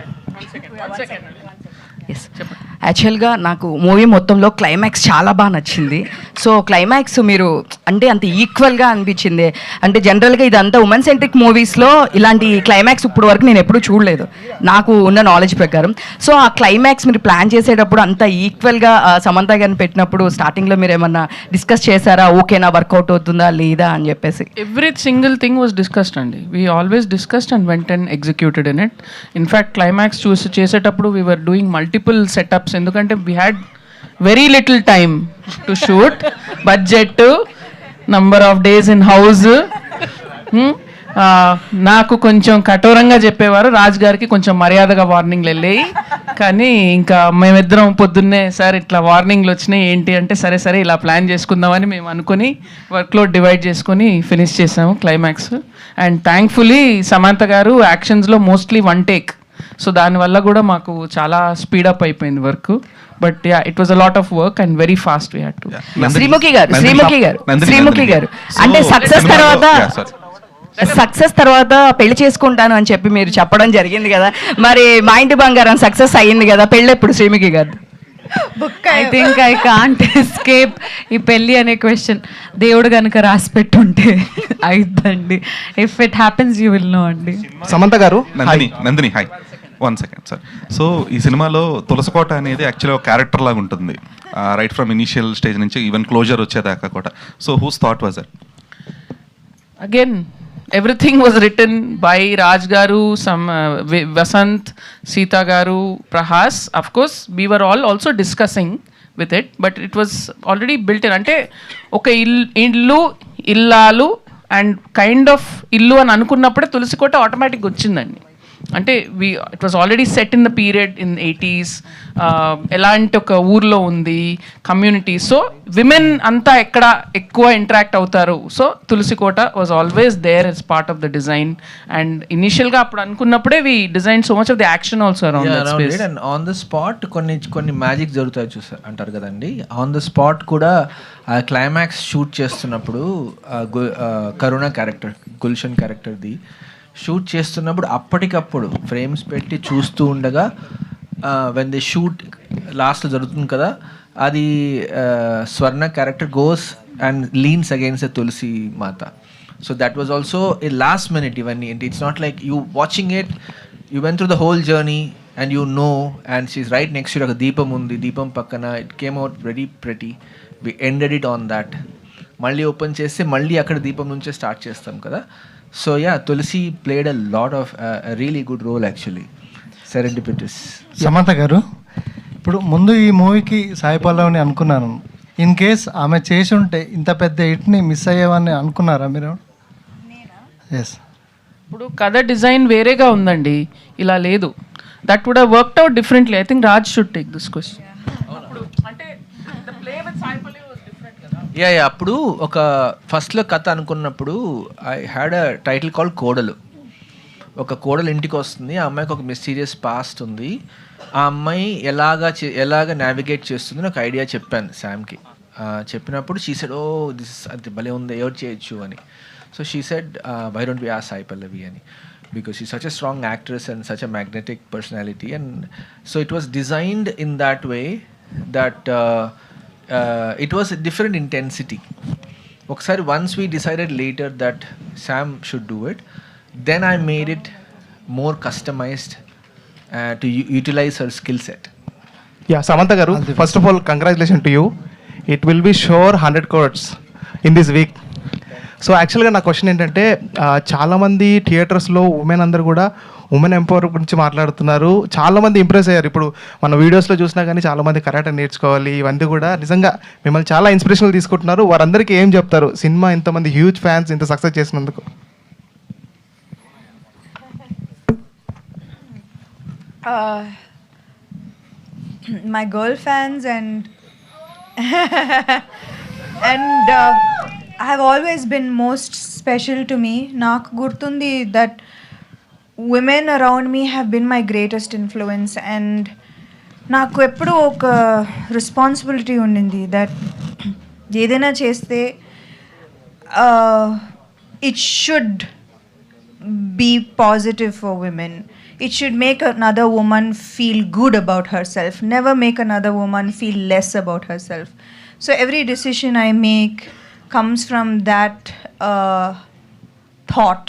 యాక్చువల్గా నాకు మూవీ మొత్తంలో క్లైమాక్స్ చాలా బాగా నచ్చింది. సో క్లైమాక్స్ మీరు అంటే అంత ఈక్వల్గా అనిపించింది. అంటే జనరల్గా ఇదంతా ఉమెన్ సెంట్రిక్ మూవీస్లో ఇలాంటి క్లైమాక్స్ ఇప్పుడు వరకు నేను ఎప్పుడూ చూడలేదు నాకు ఉన్న నాలెడ్జ్ ప్రకారం. సో ఆ క్లైమాక్స్ మీరు ప్లాన్ చేసేటప్పుడు అంత ఈక్వల్గా సమంత గారిని పెట్టినప్పుడు స్టార్టింగ్లో మీరు ఏమన్నా డిస్కస్ చేశారా, ఓకేనా, వర్కౌట్ అవుతుందా లేదా అని చెప్పేసి? Every single thing was discussed అండి. We always discussed and went and executed in it. In fact climax చేసేటప్పుడు we were doing multiple setups, ఎందుకంటే we had very little time to shoot, budget, number of days in house. నాకు కొంచెం కఠోరంగా చెప్పేవారు, రాజు గారికి కొంచెం మర్యాదగా వార్నింగ్లు వెళ్ళాయి. కానీ ఇంకా మేమిద్దరం పొద్దున్నే సార్ ఇట్లా వార్నింగ్లు వచ్చినాయి ఏంటి అంటే, సరే సరే ఇలా ప్లాన్ చేసుకుందామని మేము అనుకుని వర్క్లోడ్ డివైడ్ చేసుకొని ఫినిష్ చేసాము క్లైమాక్స్. అండ్ థ్యాంక్ఫుల్లీ సమంత గారు యాక్షన్స్లో మోస్ట్లీ వన్ టేక్, సో దానివల్ల కూడా మాకు చాలా స్పీడప్ అయిపోయింది work. But yeah, it was a lot of work and very fast we had to. Sreemukhi గారు అంటే సక్సెస్ తర్వాత పెళ్లి చేసుకుంటాను అని చెప్పి మీరు చెప్పడం జరిగింది కదా, మరి మా ఇంటి బంగారం సక్సెస్ అయ్యింది కదా, పెళ్ళి ఎప్పుడు శ్రీముఖి గారు? I think I can't escape ఈ పెళ్ళి అనే క్వశ్చన్. దేవుడు కనుక రాసి పెట్టుంటే అయిద్దండి. If it happens you will know అండి. సమంత గారు, Nandini hi, 1 second sir. So ఈ సినిమాలో తులసికోట అనేది యాక్చువల్లీ ఒక క్యారెక్టర్ లాగా ఉంటుంది, రైట్ ఫ్రమ్ ఇనిషియల్ స్టేజ్ నుంచి ఈవెన్ క్లోజర్ వచ్చేదాకా కూడా. So whose thought was that? Again, everything was written by Raj Garu, some Vasant, Sita Garu, Prahas. Of course, we were all also discussing with it, but it was already built in. Ante oka illu illalu and kind of illu అని అనుకున్నప్పుడే తులసికోట ఆటోమేటిక్గా వచ్చిందండి. అంటే it was already set in the period in 80s, ఎలాంటి ఒక ఊర్లో ఉంది community. So women అంతా ఎక్కడ ఎక్కువ ఇంటరాక్ట్ అవుతారు. సో తులసికోట was always there as part of the design. And ఇనిషియల్గా అప్పుడు అనుకున్నప్పుడే we design so much of the action also around that space. And on the spot కొన్ని మ్యాజిక్ జరుగుతాయి అంటారు కదండి. ఆన్ ద స్పాట్ కూడా ఆ క్లైమాక్స్ షూట్ చేస్తున్నప్పుడు కరుణ క్యారెక్టర్, గుల్షన్ క్యారెక్టర్ది షూట్ చేస్తున్నప్పుడు అప్పటికప్పుడు ఫ్రేమ్స్ పెట్టి చూస్తూ ఉండగా వెన్ ది షూట్ లాస్ట్లో జరుగుతుంది కదా, అది Swarna character goes and leans against the Tulasi Mata. So that was also a last minute ఇవన్నీ. అంటే it's not like you watching it, you went through the whole journey and you know, and she's right next ఒక దీపం ఉంది, దీపం పక్కన it came out very pretty. We ended it on that. మళ్ళీ open చేస్తే మళ్ళీ అక్కడ దీపం నుంచే స్టార్ట్ చేస్తాం కదా. So yeah, Tulsi played a lot of a really good role actually. Serendipitous. Samantha గారు, ఇప్పుడు ముందు ఈ మూవీకి సాయి పల్లవిని అనుకున్నాను. ఇన్ కేస్ ఆమె చేసి ఉంటే ఇంత పెద్ద హిట్ని మిస్ అయ్యేవని అనుకున్నారా మీరు? ఎస్. ఇప్పుడు కథ డిజైన్ వేరేగా ఉందండి, ఇలా లేదు. That would have worked out differently. I think Raj should take this question. Yeah అప్పుడు ఒక ఫస్ట్లో కథ అనుకున్నప్పుడు I had a title called Kodalu. ఒక కోడలు ఇంటికి వస్తుంది, ఆ అమ్మాయికి ఒక మిస్టీరియస్ పాస్ట్ ఉంది, ఆ అమ్మాయి ఎలాగ నావిగేట్ చేస్తుంది ఒక ఐడియా చెప్పాను శామ్కి. చెప్పినప్పుడు షీ సెడ్, ఓ దిస్ అది భలే ఉంది, ఎవరు చేయొచ్చు అని. So she said, why don't we ask Sai Pallavi అని, because she's such a strong actress and such a magnetic personality. And so it was designed in that way that it was a different intensity. Oksari once we decided later that Sam should do it, then I made it more customized to utilize her skill set. Yeah, Samantha garu, first of all congratulations to you. It will be sure 100 crores in this week. So యాక్చువల్గా నా question ఏంటంటే, చాలామంది థియేటర్స్లో women అందరూ కూడా women empower గురించి మాట్లాడుతున్నారు. చాలామంది ఇంప్రెస్ అయ్యారు. ఇప్పుడు మన వీడియోస్లో చూసినా కానీ చాలామంది కరాటే నేర్చుకోవాలి, ఇవన్నీ కూడా నిజంగా మిమ్మల్ని చాలా ఇన్స్పిరేషనల్ తీసుకుంటున్నారు. వారందరికీ ఏం చెప్తారు, సినిమా ఇంతమంది హ్యూజ్ ఫ్యాన్స్ ఇంత సక్సెస్ చేసినందుకు? My girl fans and have always been most special to me. Naaku gurtundi that women around me have been my greatest influence, and naaku eppudu oka responsibility undindi that edaina cheste it should be positive for women. It should make another woman feel good about herself, never make another woman feel less about herself. So every decision I make comes from that thought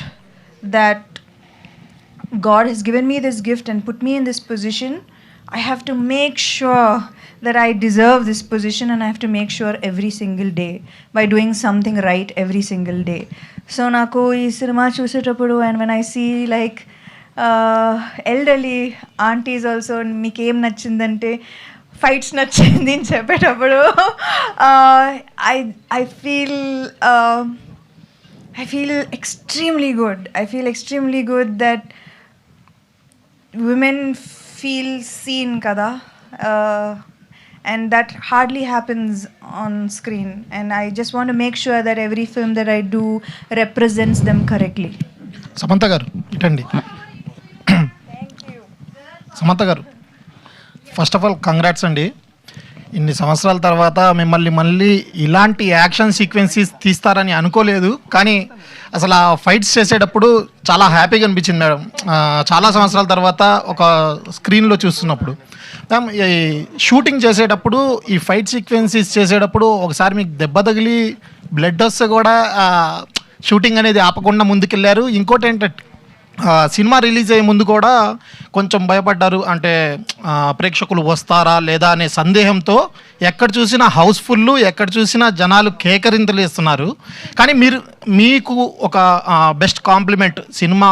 that God has given me this gift and put me in this position. I have to make sure that I deserve this position, and I have to make sure every single day by doing something right every single day. So naku ee cinema chusetappudu, and when I see like elderly aunties also, meeku em nachindante fights నచ్చింది అని చెప్పేటప్పుడు I feel extremely good. I feel extremely good that women feel seen kada, and that hardly happens on screen, and I just want to make sure that every film that I do represents them correctly. Samantha గారు ఇటండి. సమంత గారు, first of all congrats అండి. ఇన్ని సంవత్సరాల తర్వాత మిమ్మల్ని మళ్ళీ ఇలాంటి action sequences తీస్తారని అనుకోలేదు, కానీ అసలు ఆ ఫైట్స్ చేసేటప్పుడు చాలా హ్యాపీగా అనిపించింది మేడం. చాలా సంవత్సరాల తర్వాత ఒక స్క్రీన్లో చూస్తున్నప్పుడు మ్యామ్, ఈ షూటింగ్ చేసేటప్పుడు ఈ ఫైట్ సీక్వెన్సెస్ చేసేటప్పుడు ఒకసారి మీకు దెబ్బ తగిలి బ్లడ్ వస్తే కూడా షూటింగ్ అనేది ఆపకుండా ముందుకెళ్ళారు. ఇంకోటి ఏంటంటే సినిమా రిలీజ్ అయ్యే ముందు కూడా కొంచెం భయపడ్డారు, అంటే ప్రేక్షకులు వస్తారా లేదా అనే సందేహంతో ఎక్కడ చూసినా హౌస్ఫుల్, ఎక్కడ చూసినా జనాలు కేకరింతలు ఇస్తున్నారు. కానీ మీకు ఒక బెస్ట్ కాంప్లిమెంట్, సినిమా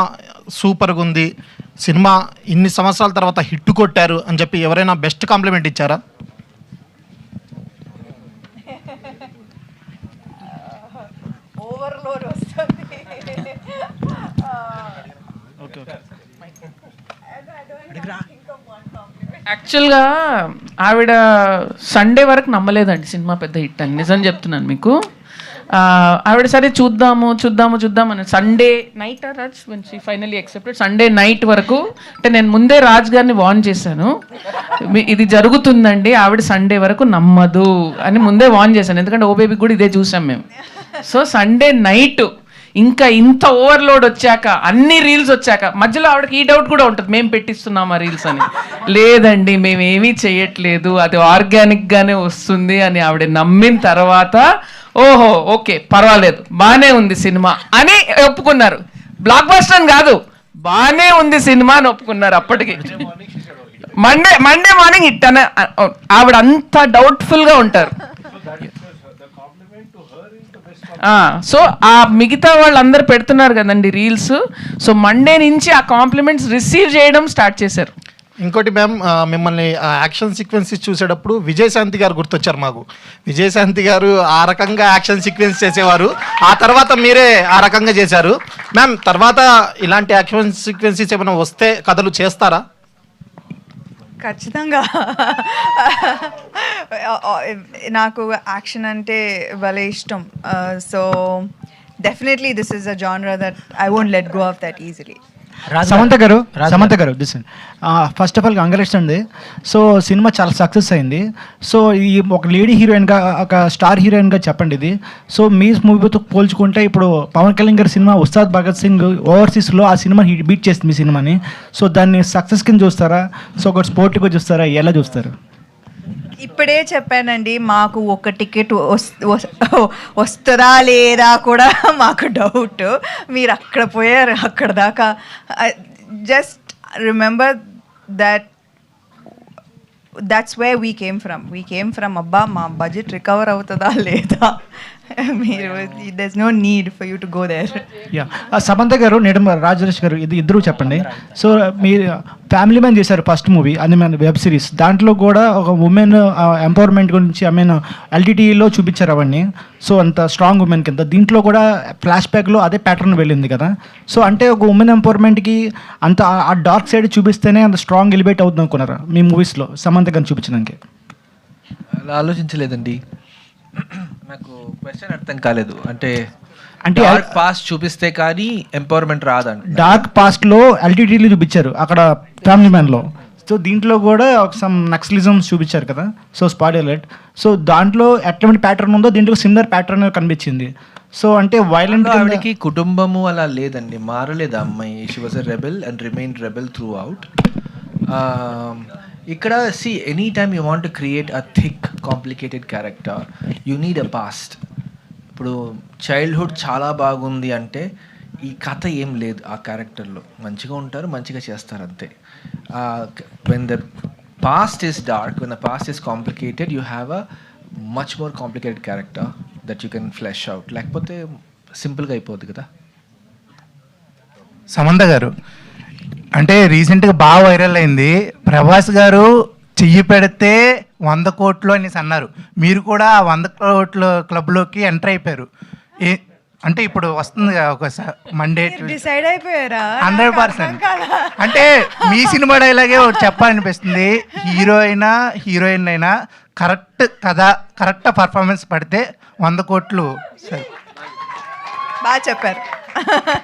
సూపర్గా ఉంది, సినిమా ఇన్ని సంవత్సరాల తర్వాత హిట్ కొట్టారు అని చెప్పి ఎవరైనా బెస్ట్ కాంప్లిమెంట్ ఇచ్చారా? ఓవర్లోడ్ వస్తుంది. ఓకే. యాక్చువల్గా ఆవిడ సండే వరకు నమ్మలేదండి సినిమా పెద్ద హిట్ అని, నిజం చెప్తున్నాను మీకు. ఆవిడ సరే చూద్దాము అని Sunday night Raj when she finally accepted, Sunday night వరకు, అంటే నేను ముందే రాజ్ గారిని వార్న్ చేశాను, ఇది జరుగుతుందండి, ఆవిడ సండే వరకు నమ్మదు అని ముందే వార్న్ చేశాను, ఎందుకంటే ఓ బేబీ కూడా ఇదే చూసాం మేము. సో సండే నైట్ ఇంకా ఇంత ఓవర్లోడ్ వచ్చాక, అన్ని రీల్స్ వచ్చాక, మధ్యలో ఆవిడకి ఈ డౌట్ కూడా ఉంటుంది, మేము పెట్టిస్తున్నాం ఆ రీల్స్ అని. లేదండి మేమేమీ చేయట్లేదు, అది ఆర్గానిక్గానే వస్తుంది అని ఆవిడ నమ్మిన తర్వాత ఓహో ఓకే పర్వాలేదు బాగానే ఉంది సినిమా అని ఒప్పుకున్నారు. బ్లాక్ బస్టర్ అని కాదు, బాగానే ఉంది సినిమా అని ఒప్పుకున్నారు. అప్పటికి మండే మార్నింగ్ హిట్ అని ఆవిడ అంత డౌట్ఫుల్గా ఉంటారు. సో ఆ మిగతా వాళ్ళందరూ పెడుతున్నారు కదండి రీల్స్, సో మండే నుంచి ఆ కాంప్లిమెంట్స్ రిసీవ్ చేయడం స్టార్ట్ చేశారు. ఇంకోటి మ్యామ్, మిమ్మల్ని యాక్షన్ సీక్వెన్సెస్ చూసేటప్పుడు విజయశాంతి గారు గుర్తొచ్చారు మాకు. విజయశాంతి గారు ఆ రకంగా యాక్షన్ సీక్వెన్స్ చేసేవారు, ఆ తర్వాత మీరే ఆ రకంగా చేశారు. మ్యామ్ తర్వాత ఇలాంటి యాక్షన్ సీక్వెన్సెస్ ఏమైనా వస్తే కథలు చేస్తారా? ఖచ్చితంగా. నాకు యాక్షన్ అంటే భలే ఇష్టం. So definitely this is a genre that I won't let go of that easily. Samantha గారు this first of all congrats అండి. సో సినిమా చాలా సక్సెస్ అయింది. సో ఈ ఒక లేడీ హీరోయిన్గా, ఒక స్టార్ హీరోయిన్గా చెప్పండి ఇది. సో మీ మూవీతో పోల్చుకుంటే ఇప్పుడు పవన్ కళ్యాణ్ గారి సినిమా ఉస్తాద్ భగత్ సింగ్ ఓవర్సీస్లో ఆ సినిమా బీట్ చేస్తుంది మీ సినిమాని. సో దాన్ని సక్సెస్ కింద చూస్తారా, సో ఒక స్పోర్టివ్గా చూస్తారా, ఎలా చూస్తారు? ఇప్పుడే చెప్పానండి, మాకు ఒక టికెట్ వస్తుందా లేదా కూడా మాకు డౌట్. మీరు అక్కడ పోయారు, అక్కడ దాకా. Just remember that's way we came from. అబ్బా మా బడ్జెట్ రికవర్ అవుతుందా లేదా, మీరు there is no need for you to go there. Yeah, Samantha గారు, నిడమ రాజేష్ గారు, ఇది ఇద్దరు చెప్పండి. సో మీరు ఫ్యామిలీ మ్యాన్ చేశారు ఫస్ట్ మూవీ, అది మన వెబ్ సిరీస్. దాంట్లో కూడా ఒక ఉమెన్ ఎంపవర్మెంట్ గురించి ఎల్టీటీలో చూపించారు అవన్నీ. సో అంత స్ట్రాంగ్ ఉమెన్ కింద దీంట్లో కూడా ఫ్లాష్ బ్యాక్లో అదే ప్యాటర్న్ వెళ్ళింది కదా. సో అంటే ఒక ఉమెన్ ఎంపవర్మెంట్కి అంత ఆ డార్క్ సైడ్ చూపిస్తేనే అంత స్ట్రాంగ్ ఎలివేట్ అవుతుంది అనుకున్నారా మీ మూవీస్లో సమంత గారిని చూపించడానికి? అలా ఆలోచించలేదండి, నాకు క్వశ్చన్ అర్థం కాలేదు. అంటే డార్క్ పాస్ట్ చూపిస్తే కానీ ఎంపవర్మెంట్ రాదండి. డార్క్ పాస్ట్లో ఎల్టీటీలో చూపించారు అక్కడ ఫ్యామిలీ మ్యాన్లో. సో దీంట్లో కూడా ఒక సమ్ నక్సలిజమ్స్ చూపించారు కదా, సో స్పాట్ అలర్ట్. సో దాంట్లో ఎట్లాంటి ప్యాటర్న్ ఉందో దీంట్లో సిమిలర్ ప్యాటర్న్ కనిపించింది. సో అంటే వైలెంట్, ఆవిడకి కుటుంబము అలా లేదండి, మారలేదు అమ్మాయి. She was a rebel and remain rebel throughout. ఇక్కడ see any time you want to create a thick complicated character you need a past. ఇప్పుడు చైల్డ్హుడ్ చాలా బాగుంది అంటే ఈ కథ ఏం లేదు ఆ క్యారెక్టర్లో, మంచిగా ఉంటారు, మంచిగా చేస్తారు అంతే. When the past is dark, when the past is complicated, you have a much more complicated character that you can flesh out. లేకపోతే సింపుల్గా అయిపోద్ది కదా. సమంత గారు అంటే రీసెంట్గా బాగా వైరల్ అయింది, ప్రభాస్ గారు చెయ్యి పెడితే 100 కోట్లు అనేసి అన్నారు. మీరు కూడా 100 కోట్ల క్లబ్లోకి ఎంటర్ అయిపోయారు. అంటే ఇప్పుడు వస్తుంది ఒక మండే డిసైడ్ అయిపోయారా? 100%. అంటే మీ సినిమా డైలాగే ఒకటి చెప్పాలనిపిస్తుంది, హీరోయిన్ అయినా కరెక్ట్ కథ, కరెక్ట్ పర్ఫార్మెన్స్ పడితే 100 కోట్లు. సరే, బాగా చెప్పారు.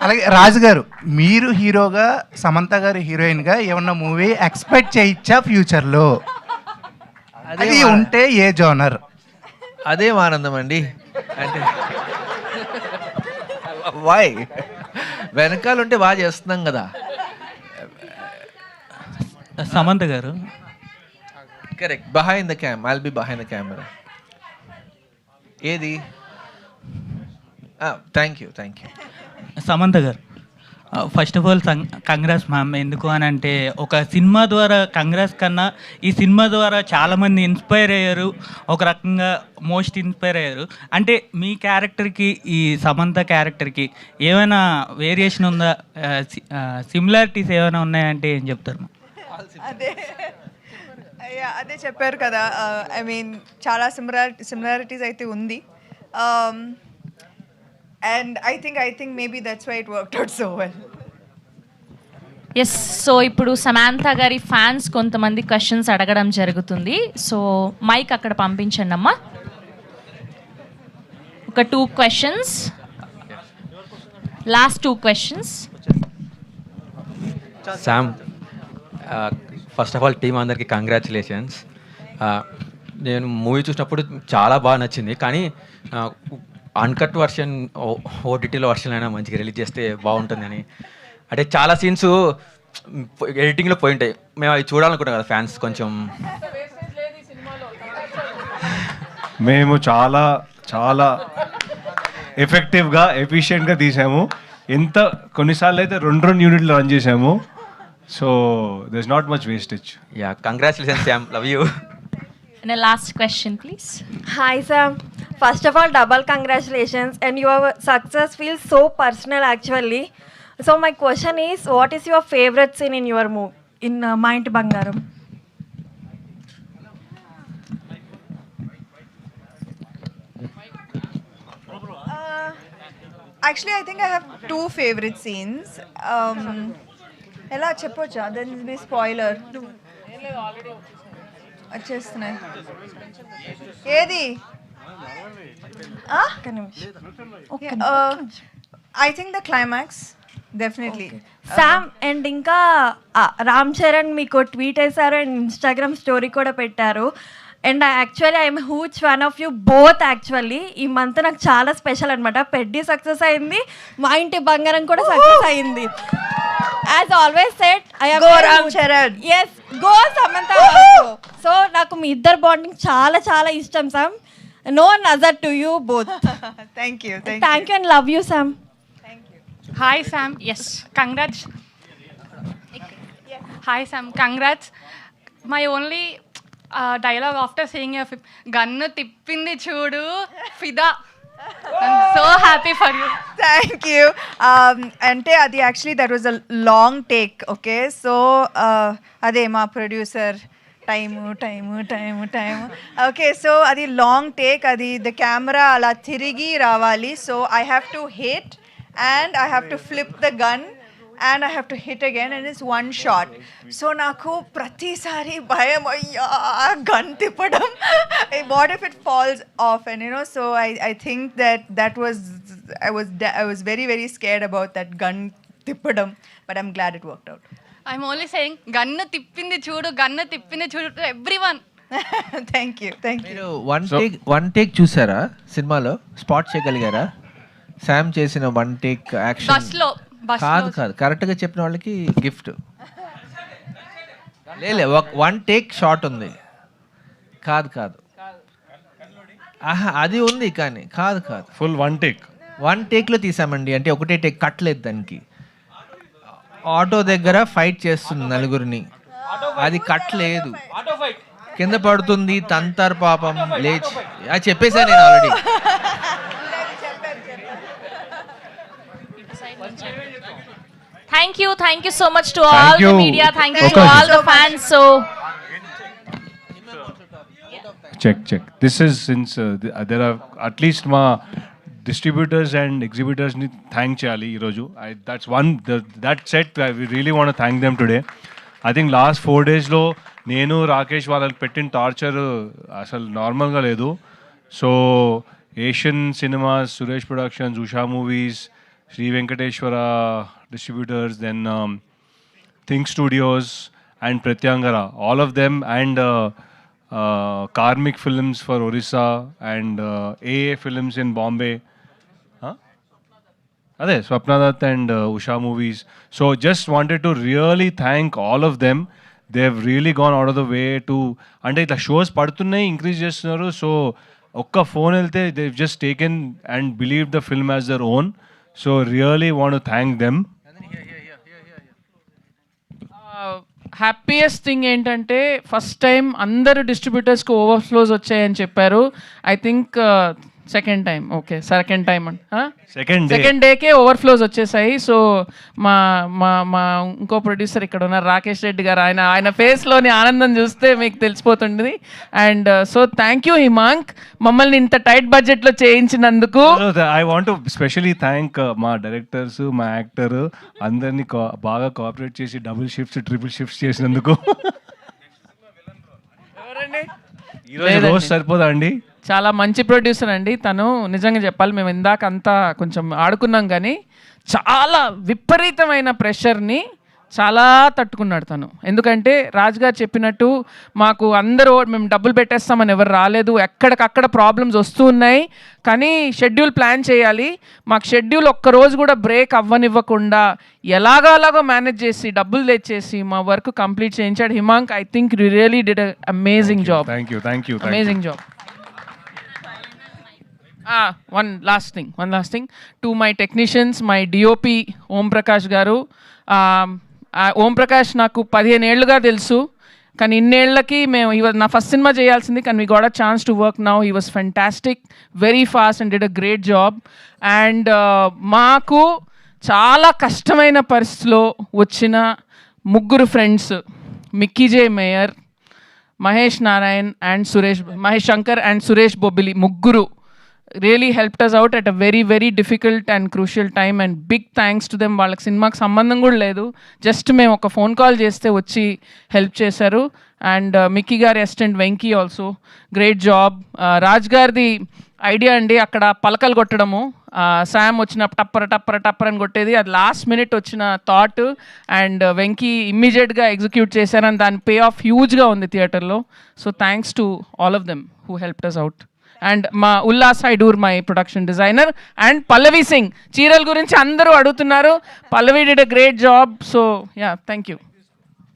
అలాగే రాజు గారు, మీరు హీరోగా, సమంత గారు హీరోయిన్గా ఏమన్నా మూవీ ఎక్స్పెక్ట్ చేయొచ్చా ఫ్యూచర్లో? అది ఉంటే ఏ జోనర్? అదే ఆనందం అండి. అంటే వై వెనకాల ఉంటే బాగా చేస్తున్నాం కదా. సమంత గారు correct, behind the cam, I'll be behind the camera. ఏది? Thank you. సమంత గారు, first of all congrats ma'am. ఎందుకు అని అంటే ఒక సినిమా ద్వారా కంగ్రాట్స్ కన్నా ఈ సినిమా ద్వారా చాలామంది ఇన్స్పైర్ అయ్యారు, ఒక రకంగా మోస్ట్ ఇన్స్పైర్ అయ్యారు. అంటే మీ క్యారెక్టర్కి ఈ సమంత క్యారెక్టర్కి ఏమైనా వేరియేషన్ ఉందా, సిమిలారిటీస్ ఏమైనా ఉన్నాయంటే ఏం చెప్తారు? అదే చెప్పారు కదా, ఐ మీన్ చాలా సిమిలారిటీస్ అయితే ఉంది. And I think maybe that's why it worked out so well. Yes, so ఇప్పుడు సమాంత గారి ఫ్యాన్స్ కొంతమంది క్వశ్చన్స్ అడగడం జరుగుతుంది. సో మైక్ అక్కడ పంపించండి అమ్మా. ఒక 2 questions, last 2 questions. Sam, first of all team అందరికీ కంగ్రాచులేషన్స్. నేను మూవీ చూసినప్పుడు చాలా బాగా నచ్చింది, కానీ అన్కట్ వర్షన్ ఓటీటీలో వర్షన్ అయినా మంచిగా రిలీజ్ చేస్తే బాగుంటుందని. అంటే చాలా సీన్స్ ఎడిటింగ్లో పోయి ఉంటాయి, మేము అవి చూడాలనుకుంటాం కదా ఫ్యాన్స్ కొంచెం. మేము చాలా చాలా ఎఫెక్టివ్గా ఎఫిషియెంట్గా తీసాము. ఎంత కొన్నిసార్లు అయితే 2 యూనిట్లు రన్ చేసాము. So there is not much wastage. Yeah, congratulations Sam, love you. And a last question, please. Hi, Sam. First of all, double congratulations, and your success feels so personal actually. So my question is, what is your favorite scene in your movie, in Ma Inti Bangaram? Actually, I think I have 2 favorite scenes. ఎలా చెప్పొచ్చా? Then B spoiler వచ్చేస్తున్నాయి. ఏది? I think the climax definitely. Sam, and ఇంకా రామ్ చరణ్ మీకు tweet వేశారు and Instagram story కూడా పెట్టారు. And actually I'm huge fan of you both. Actually ఈ మంత్ నాకు చాలా స్పెషల్ అనమాట. పెడ్డి సక్సెస్ అయింది, మా ఇంటి బంగారం కూడా సక్సెస్ అయింది. As always said I am Go Ram Charan. Yes, go Samantha. So నాకు మీ ఇద్దరు బాండింగ్ చాలా చాలా ఇష్టం సామ్. నో నజర్ to you both. Thank you and love you Sam. Hi Sam. Yes. Congrats. Hi Sam. Congrats. My only dialogue after seeing your film, Gannu tippindi chudu, Fida. I'm so happy for you. Thank you. అంటే అది actually that was a long take. Okay, so అదే మా producer time. Okay, so అది long take. అది the camera అలా తిరిగి రావాలి. So I have to hit and I have to flip the gun and I have to hit again and it's one shot. So నాకు ప్రతిసారి భయం, అయ్యా gun తిప్పడం, what if it falls off, and you know, so I think that was I was very very scared about that gun tippadam, but I'm glad it worked out. I'm only saying Gannu tippindi chudu to everyone. Thank you. మీరు one take చూసారా సినిమాలో? Spot చేయగలిగారా? Sam చేసిన 1 take action కాదు, కరెక్ట్గా చెప్పిన వాళ్ళకి gift. లేలే, 1 take shot ఉంది. కాదు ఆహా, అది ఉంది కానీ కాదు ఫుల్ 1 టేక్లో తీసామండి. అంటే ఒకటే టేక్, కట్టలేదు దానికి. ఆటో దగ్గర ఫైట్ చేస్తుంది నలుగురిని, అది కట్టలేదు, కింద పడుతుంది, తంతారు పాపం, లేచి. అది చెప్పేశాను నేను already. Thank you so much to all the media. Thank you to all the fans. So check. This is since there are at least ma distributors and exhibitors ni thank cheyali ee roju. That's one that set we really want to thank them today. I think last 4 days lo nenu Rakesh వాళ్ళకి పెట్టిన torture అసలు నార్మల్గా లేదు. So Asian cinemas, Suresh productions, Usha movies, Sri Venkateswara distributors, then Think Studios and Pratyangara, all of them, and Karmik Films for Orissa and AA Films in Bombay. Ade Swapna Dutt and Usha Movies. So just wanted to really thank all of them. They've really gone out of the way to, అంటే ఇట్లా shows పడుతున్నాయి, increase చేస్తున్నారు. So ఒక్క phone వెళ్తే they've just taken and believed the film as their own. So really want to thank them. Happiest thing ఏంటంటే first time అందరు డిస్ట్రిబ్యూటర్స్కి overflows వచ్చాయని చెప్పారు. I think second time okay second time second decay overflows వచ్చేసాయి. So మా మా మా ఇంకో producer ఇక్కడ ఉన్నారు రాకేష్ రెడ్డి గారు, ఆయన ఫేస్లోని ఆనందం చూస్తే మీకు తెలిసిపోతుంది. And so thank you Himank, మమ్మల్ని ఇంత టైట్ బడ్జెట్లో చేయించినందుకు. I want to specially thank మా డైరెక్టర్స్, మా యాక్టర్ అందరినీ బాగా కోఆపరేట్ చేసి డబుల్ షిఫ్ట్స్, ట్రిపుల్ షిఫ్ట్స్ చేసినందుకు. ఈరోజు రోజు సరిపోదా అండి? చాలా మంచి ప్రొడ్యూసర్ అండి తను, నిజంగా చెప్పాలి. మేము ఇందాక అంతా కొంచెం ఆడుకున్నాం కానీ చాలా విపరీతమైన ప్రెషర్ని చాలా తట్టుకున్నాడు తను. ఎందుకంటే రాజు గారు చెప్పినట్టు మాకు అందరూ మేము డబ్బులు పెట్టేస్తామని ఎవరు రాలేదు, ఎక్కడికక్కడ ప్రాబ్లమ్స్ వస్తూ ఉన్నాయి. కానీ షెడ్యూల్ ప్లాన్ చేయాలి, మాకు షెడ్యూల్ ఒక్కరోజు కూడా బ్రేక్ అవ్వనివ్వకుండా ఎలాగో మేనేజ్ చేసి డబ్బులు తెచ్చేసి మా వర్క్ కంప్లీట్ చేయించాడు Himank. I think you really did amazing job. Thank you amazing job. One last thing to my technicians, my DOP Om Prakash గారు. ఓం ప్రకాష్ నాకు 15 ఏళ్ళుగా తెలుసు, కానీ ఇన్నేళ్ళకి నా ఫస్ట్ సినిమా చేయాల్సింది, కానీ we got a chance to work now. He was fantastic, very fast and did a great job. And మాకు చాలా కష్టమైన పరిస్థితిలో వచ్చిన ముగ్గురు friends, Mickey J mayor, Mahesh Narayan and Mahesh Shankar and Suresh Bobbili, ముగ్గురు really helped us out at a very very difficult and crucial time, and big thanks to them. వాళ్ళకి సినిమాకి సంబంధం కూడా లేదు, జస్ట్ మేము ఒక ఫోన్ కాల్ చేస్తే వచ్చి హెల్ప్ చేశారు. అండ్ మిక్కీ గారి assistant Venky also great job. Raj గారిది ఐడియా అండి అక్కడ పలకలు కొట్టడము, శామ్ వచ్చినప్పుడు టప్పర్ అని కొట్టేది, అది లాస్ట్ మినిట్ వచ్చిన థాట్. అండ్ వెంకీ ఇమ్మీడియట్గా ఎగ్జిక్యూట్ చేశారు, అండ్ దాని పే ఆఫ్ హ్యూజ్గా ఉంది థియేటర్లో. So thanks to all of them who helped us out. And మా Ullas Hydur my production designer, and Pallavi Singh. చీరల గురించి అందరూ అడుగుతున్నారు, Pallavi did a great job. So yeah, thank you.